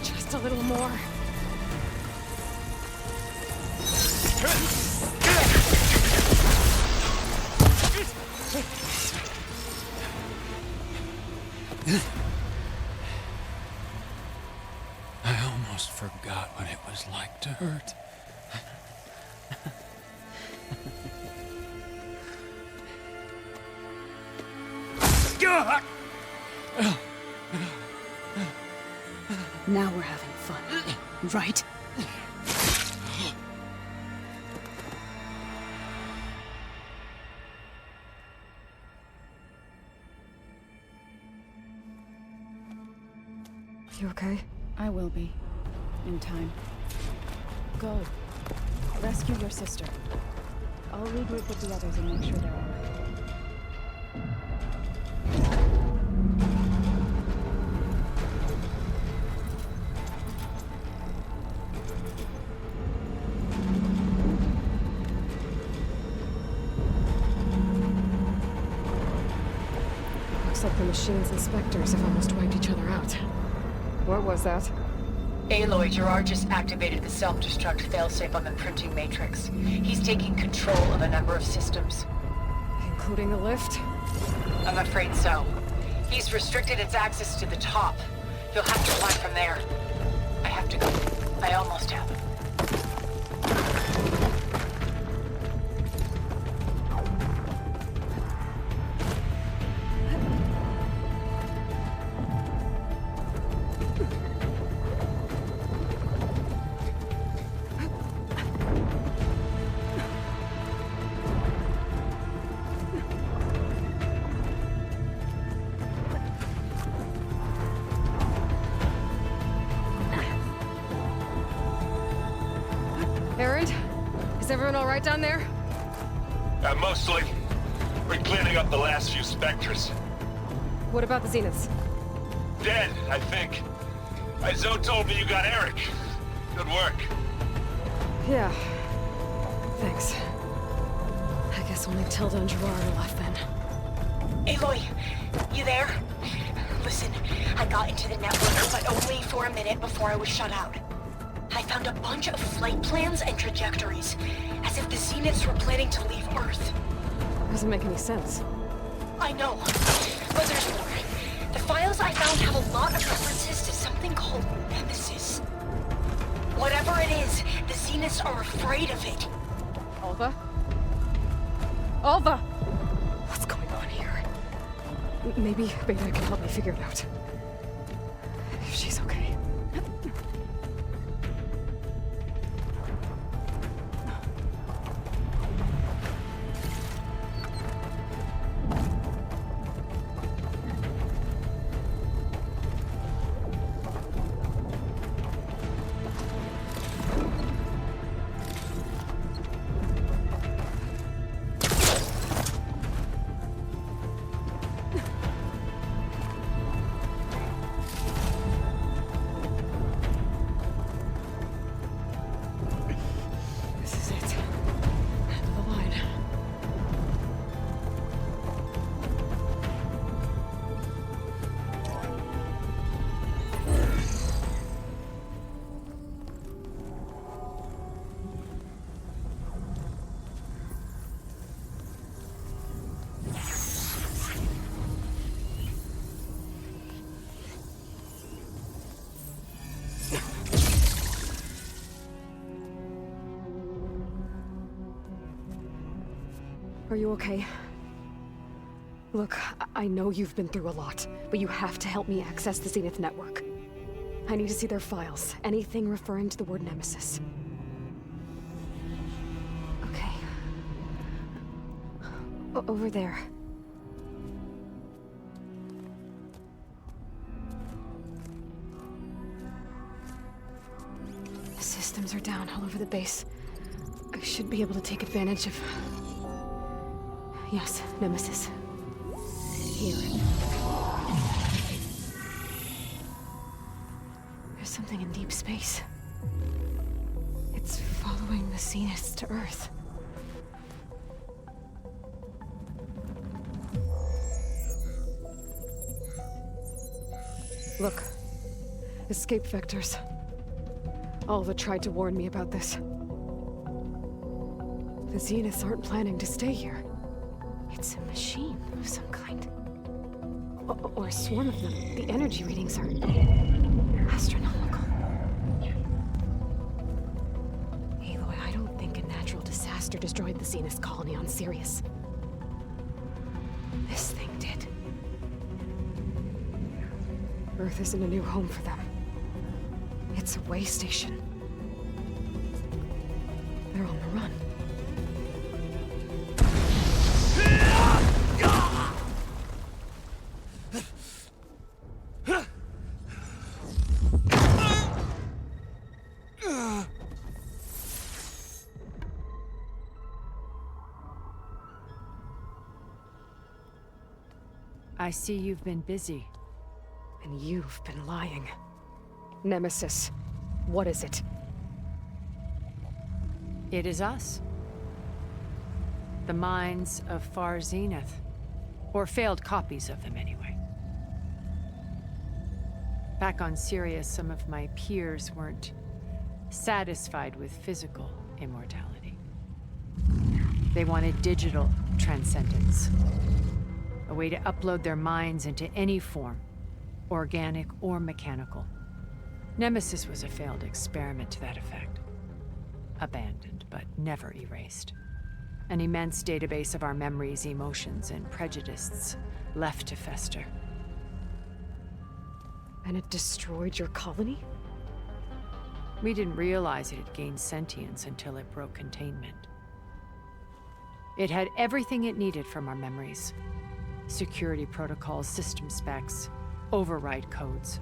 Just a little more.
I almost forgot what it was like to hurt.
Now we're having fun, right?
You okay?
I will be. In time. Go. Rescue your sister. I'll regroup with the others and make sure they're all right.
Looks like the machine's inspectors have almost wiped each other out. What was that?
Aloy, Gerard just activated the self-destruct failsafe on the printing matrix. He's taking control of a number of systems.
Including the lift?
I'm afraid so. He's restricted its access to the top. You'll have to climb from there. I have to go. I almost have.
Erend? Is everyone all right down there?
Mostly. We're cleaning up the last few specters.
What about the Zeniths?
Dead, I think. Zoe told me you got Eric. Good work.
Yeah. Thanks. I guess only Tilda and Gerard are left then.
Aloy, you there? Listen, I got into the network, but only for a minute before I was shut out. I found a bunch of flight plans and trajectories, as if the Zeniths were planning to leave Earth.
Doesn't make any sense.
I know, but there's more. The files I found have a lot of references to something called Nemesis. Whatever it is, the Zeniths are afraid of it.
Alva? Alva! What's going on here? Maybe Beta can help me figure it out. If she's okay. Are you okay? Look, I know you've been through a lot, but you have to help me access the Zenith network. I need to see their files, anything referring to the word Nemesis. Okay. Over there. The systems are down all over the base. I should be able to take advantage of... Yes, Nemesis. Here. There's something in deep space. It's following the Zeniths to Earth. Look. Escape vectors. Alva tried to warn me about this. The Zeniths aren't planning to stay here. It's a machine of some kind. Or a swarm of them. The energy readings are astronomical. Aloy, I don't think a natural disaster destroyed the Zenith colony on Sirius. This thing did. Earth isn't a new home for them. It's a way station. They're on the run.
I see you've been busy.
And you've been lying. Nemesis, what is it?
It is us. The minds of Far Zenith. Or failed copies of them, anyway. Back on Sirius, some of my peers weren't satisfied with physical immortality. They wanted digital transcendence. A way to upload their minds into any form, organic or mechanical. Nemesis was a failed experiment to that effect. Abandoned, but never erased. An immense database of our memories, emotions, and prejudices left to fester.
And it destroyed your colony?
We didn't realize it had gained sentience until it broke containment. It had everything it needed from our memories. Security protocols, system specs, override codes.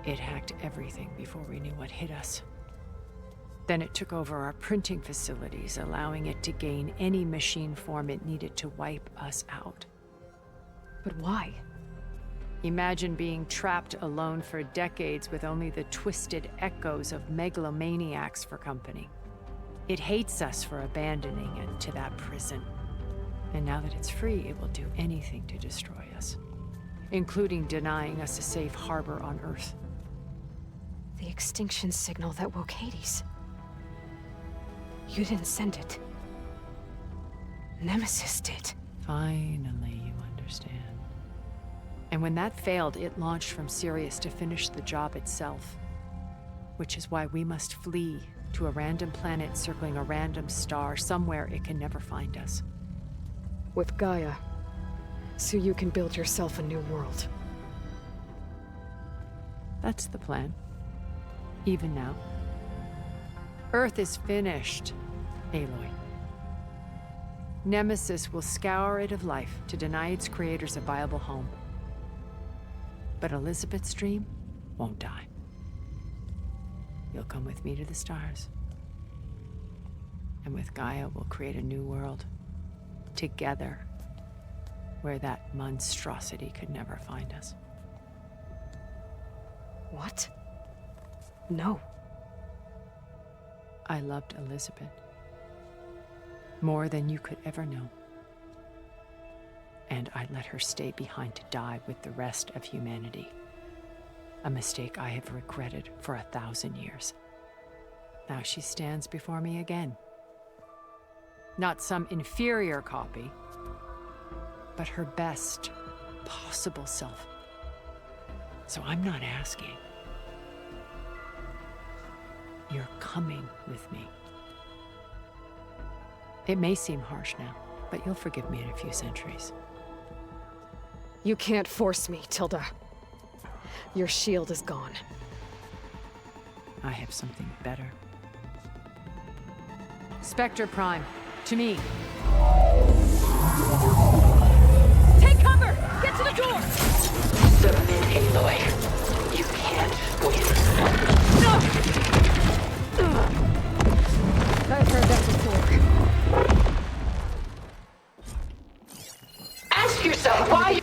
It hacked everything before we knew what hit us. Then it took over our printing facilities, allowing it to gain any machine form it needed to wipe us out.
But why?
Imagine being trapped alone for decades with only the twisted echoes of megalomaniacs for company. It hates us for abandoning it to that prison. And now that it's free, it will do anything to destroy us, including denying us a safe harbor on Earth.
The extinction signal that woke Hades. You didn't send it. Nemesis did.
Finally, you understand. And when that failed, it launched from Sirius to finish the job itself. Which is why we must flee to a random planet circling a random star, somewhere it can never find us.
With Gaia. So you can build yourself a new world.
That's the plan. Even now. Earth is finished, Aloy. Nemesis will scour it of life to deny its creators a viable home. But Elizabeth's dream won't die. You'll come with me to the stars. And with Gaia, we'll create a new world. Together. Where that monstrosity could never find us.
What? No.
I loved Elizabeth. More than you could ever know. And I let her stay behind to die with the rest of humanity. A mistake I have regretted for 1,000 years. Now she stands before me again. Not some inferior copy, but her best possible self. So I'm not asking. You're coming with me. It may seem harsh now, but you'll forgive me in a few centuries.
You can't force me, Tilda. Your shield is gone.
I have something better. Spectre Prime, to me.
Take cover! Get to the door!
Submit, Aloy. You can't win.
I've heard that before.
Ask yourself why you...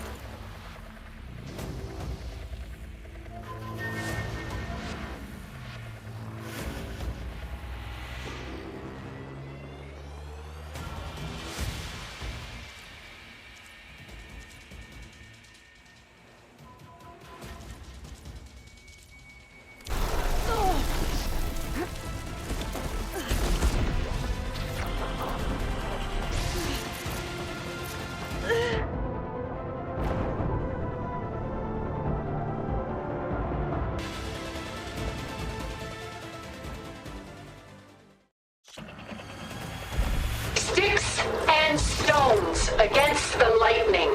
Sticks and stones against the lightning.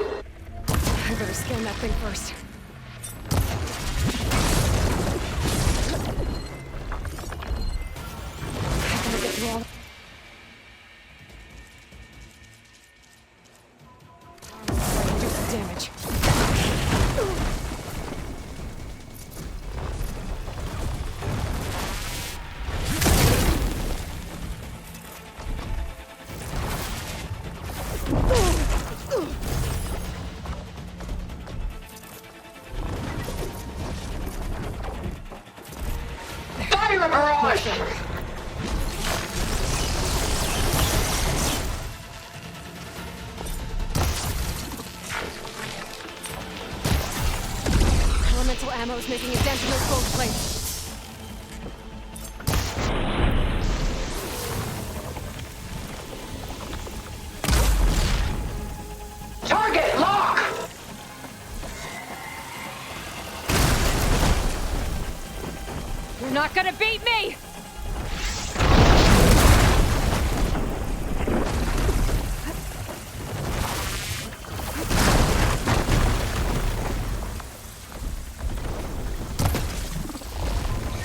I better scan that thing first. I gotta get through all... Do some damage.
Fire a barrage!
Elemental ammo is making a dent in those gold plates.
Target lock!
You're not gonna beat me!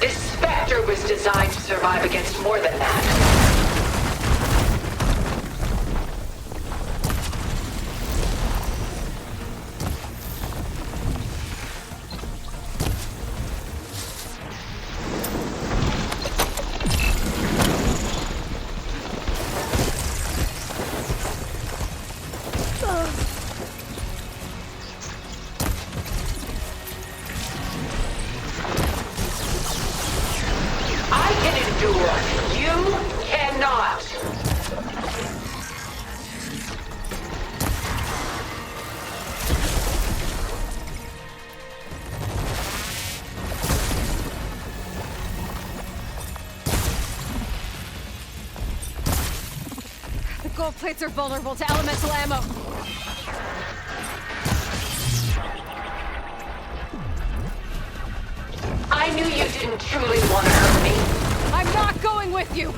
This Spectre was designed to survive against more than that. I can endure. You cannot.
gold plates are vulnerable to elemental ammo.
I knew you didn't truly want to hurt me.
I'm not going with you!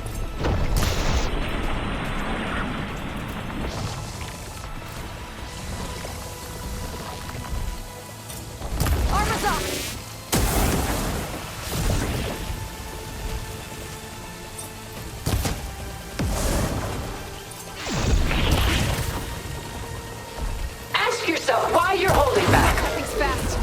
Armor's up!
Ask yourself why you're holding back.
Nothing's fast.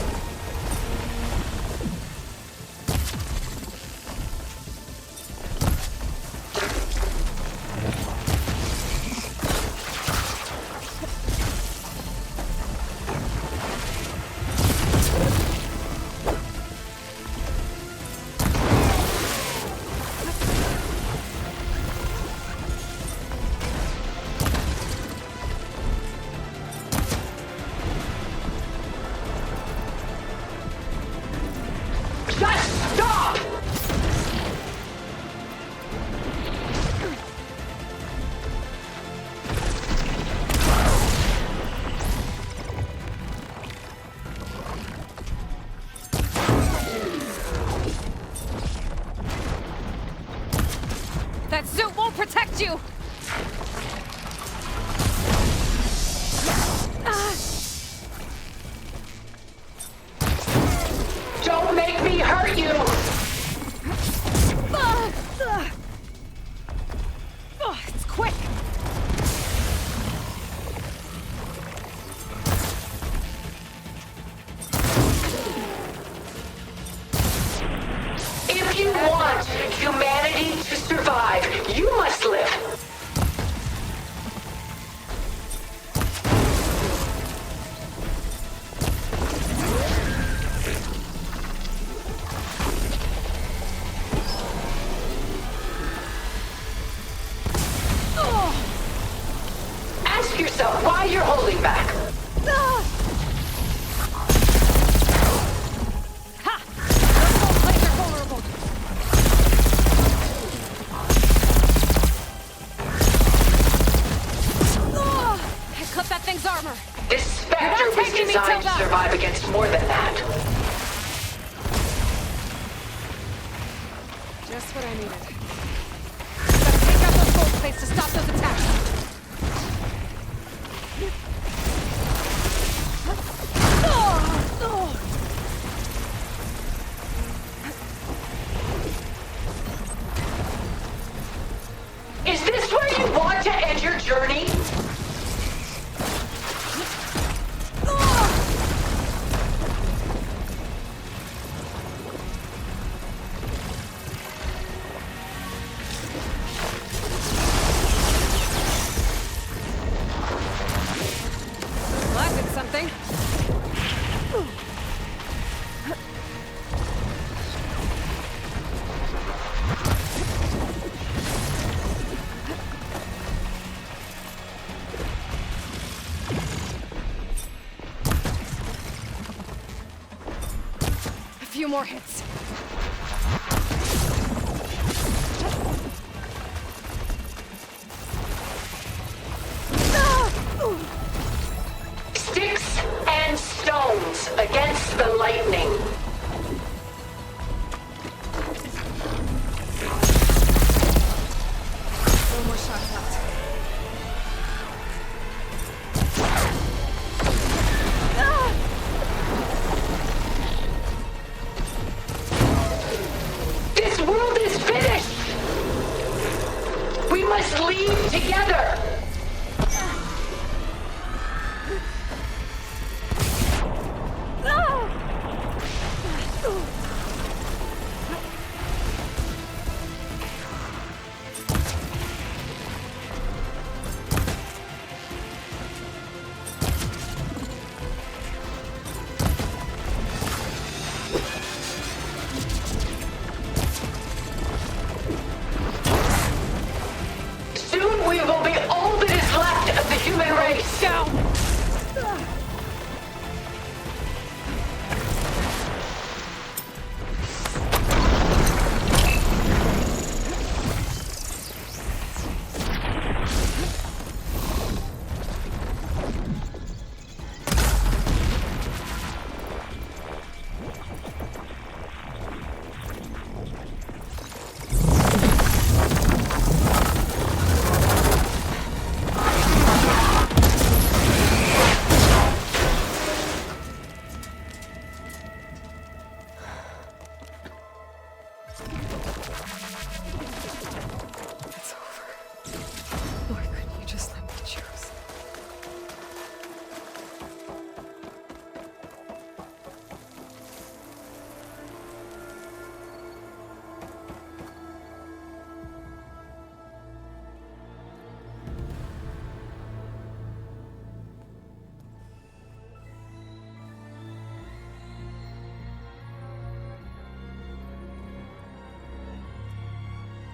Just stop!
That suit won't protect you!
Don't make me hurt you!
It's quick!
If you want humanity to survive, you must live. Ask yourself why you're holding back.
Ha! Those gold plates are vulnerable. I clipped that thing's armor.
This Spectre was
taking me till
designed to
dark.
survive against more than that.
Just what I needed. Gotta take out those gold plates to stop those attacks.
Is this where you want to end your journey?
Well, that did something. A few more hits.
Sticks and stones against the lightning.
One more shot left.
This world is finished! We must leave together! Soon we will be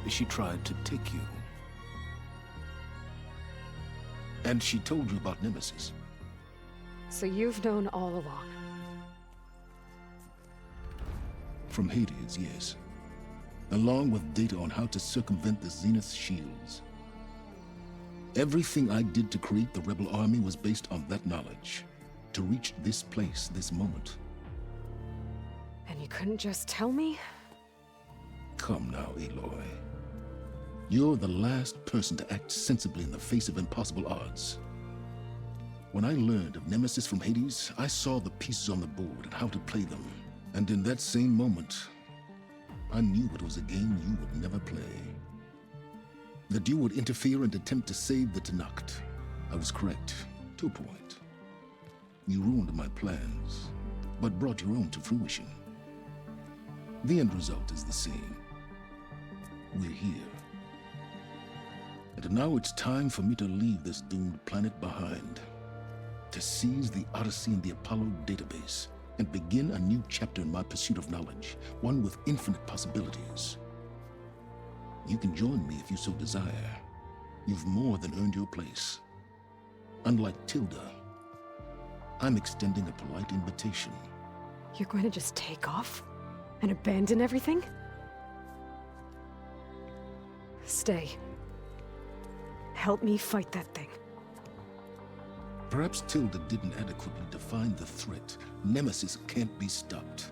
she tried to take you. And she told you about Nemesis.
So you've known all along.
From Hades, yes. Along with data on how to circumvent the Zenith shields. Everything I did to create the rebel army was based on that knowledge. To reach this place, this moment.
And you couldn't just tell me?
Come now, Aloy. You're the last person to act sensibly in the face of impossible odds. When I learned of Nemesis from Hades, I saw the pieces on the board and how to play them. And in that same moment, I knew it was a game you would never play. That you would interfere and attempt to save the Tenakth. I was correct, to a point. You ruined my plans, but brought your own to fruition. The end result is the same. We're here. And now it's time for me to leave this doomed planet behind. To seize the Odyssey and the Apollo database, and begin a new chapter in my pursuit of knowledge, one with infinite possibilities. You can join me if you so desire. You've more than earned your place. Unlike Tilda, I'm extending a polite invitation.
You're going to just take off? And abandon everything? Stay. Help me fight that thing.
Perhaps Tilda didn't adequately define the threat. Nemesis can't be stopped.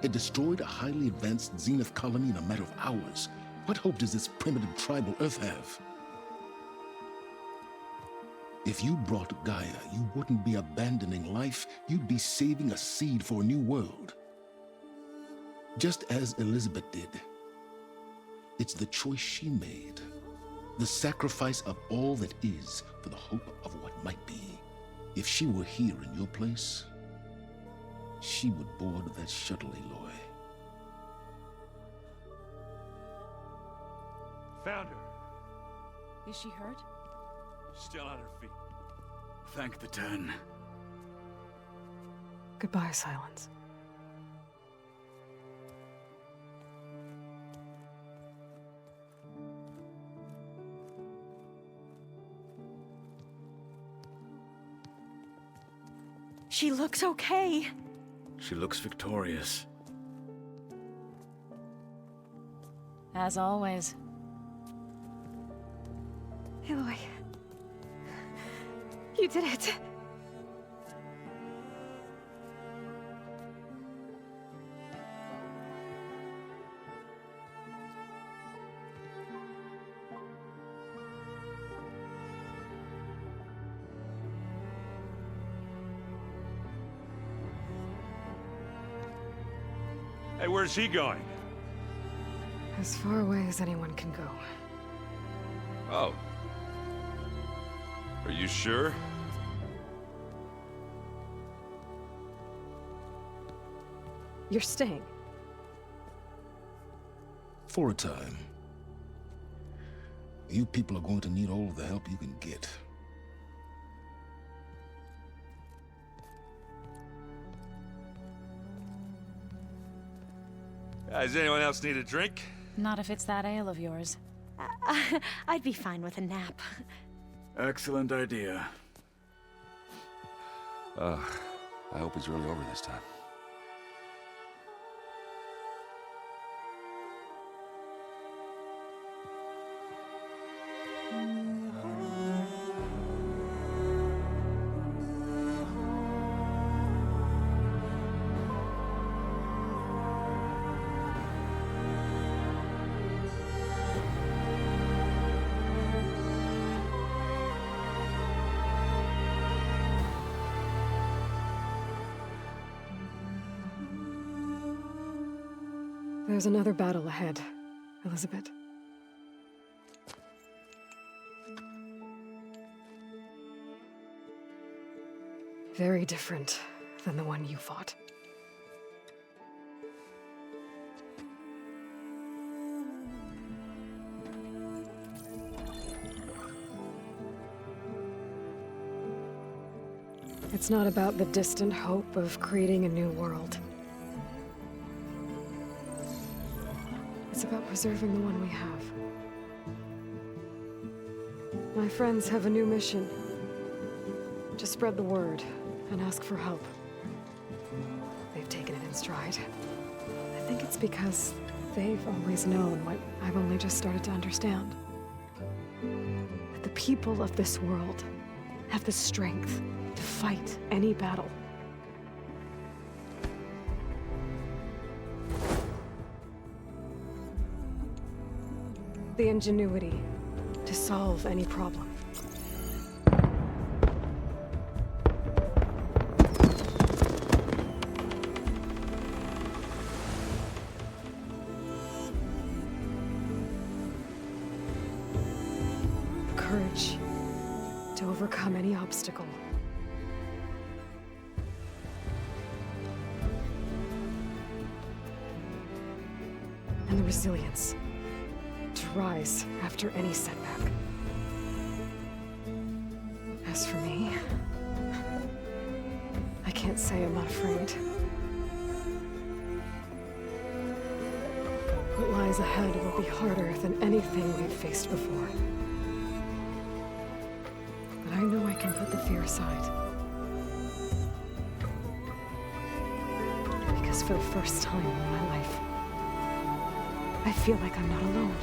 It destroyed a highly advanced Zenith colony in a matter of hours. What hope does this primitive tribal Earth have? If you brought Gaia, you wouldn't be abandoning life, you'd be saving a seed for a new world. Just as Elizabeth did. It's the choice she made. The sacrifice of all that is for the hope of what might be. If she were here in your place, she would board that shuttle, Aloy.
Found her.
Is she hurt?
Still on her feet.
Thank the Ten.
Goodbye, Silence.
She looks okay.
She looks victorious.
As always.
Aloy. You did it.
Hey, where's he going?
As far away as anyone can go.
Oh. Are you sure?
You're staying.
For a time. You people are going to need all of the help you can get.
Does anyone else need a drink?
Not if it's that ale of yours.
I'd be fine with a nap.
Excellent idea.
I hope it's really over this time.
There's another battle ahead, Elizabeth. Very different than the one you fought. It's not about the distant hope of creating a new world. It's about preserving the one we have. My friends have a new mission. To spread the word and ask for help. They've taken it in stride. I think it's because they've always known what I've only just started to understand. That the people of this world have the strength to fight any battle. The ingenuity to solve any problem. Courage to overcome any obstacle. And the resilience to rise after any setback. As for me, I can't say I'm not afraid. What lies ahead will be harder than anything we've faced before. But I know I can put the fear aside. Because for the first time in my life, I feel like I'm not alone.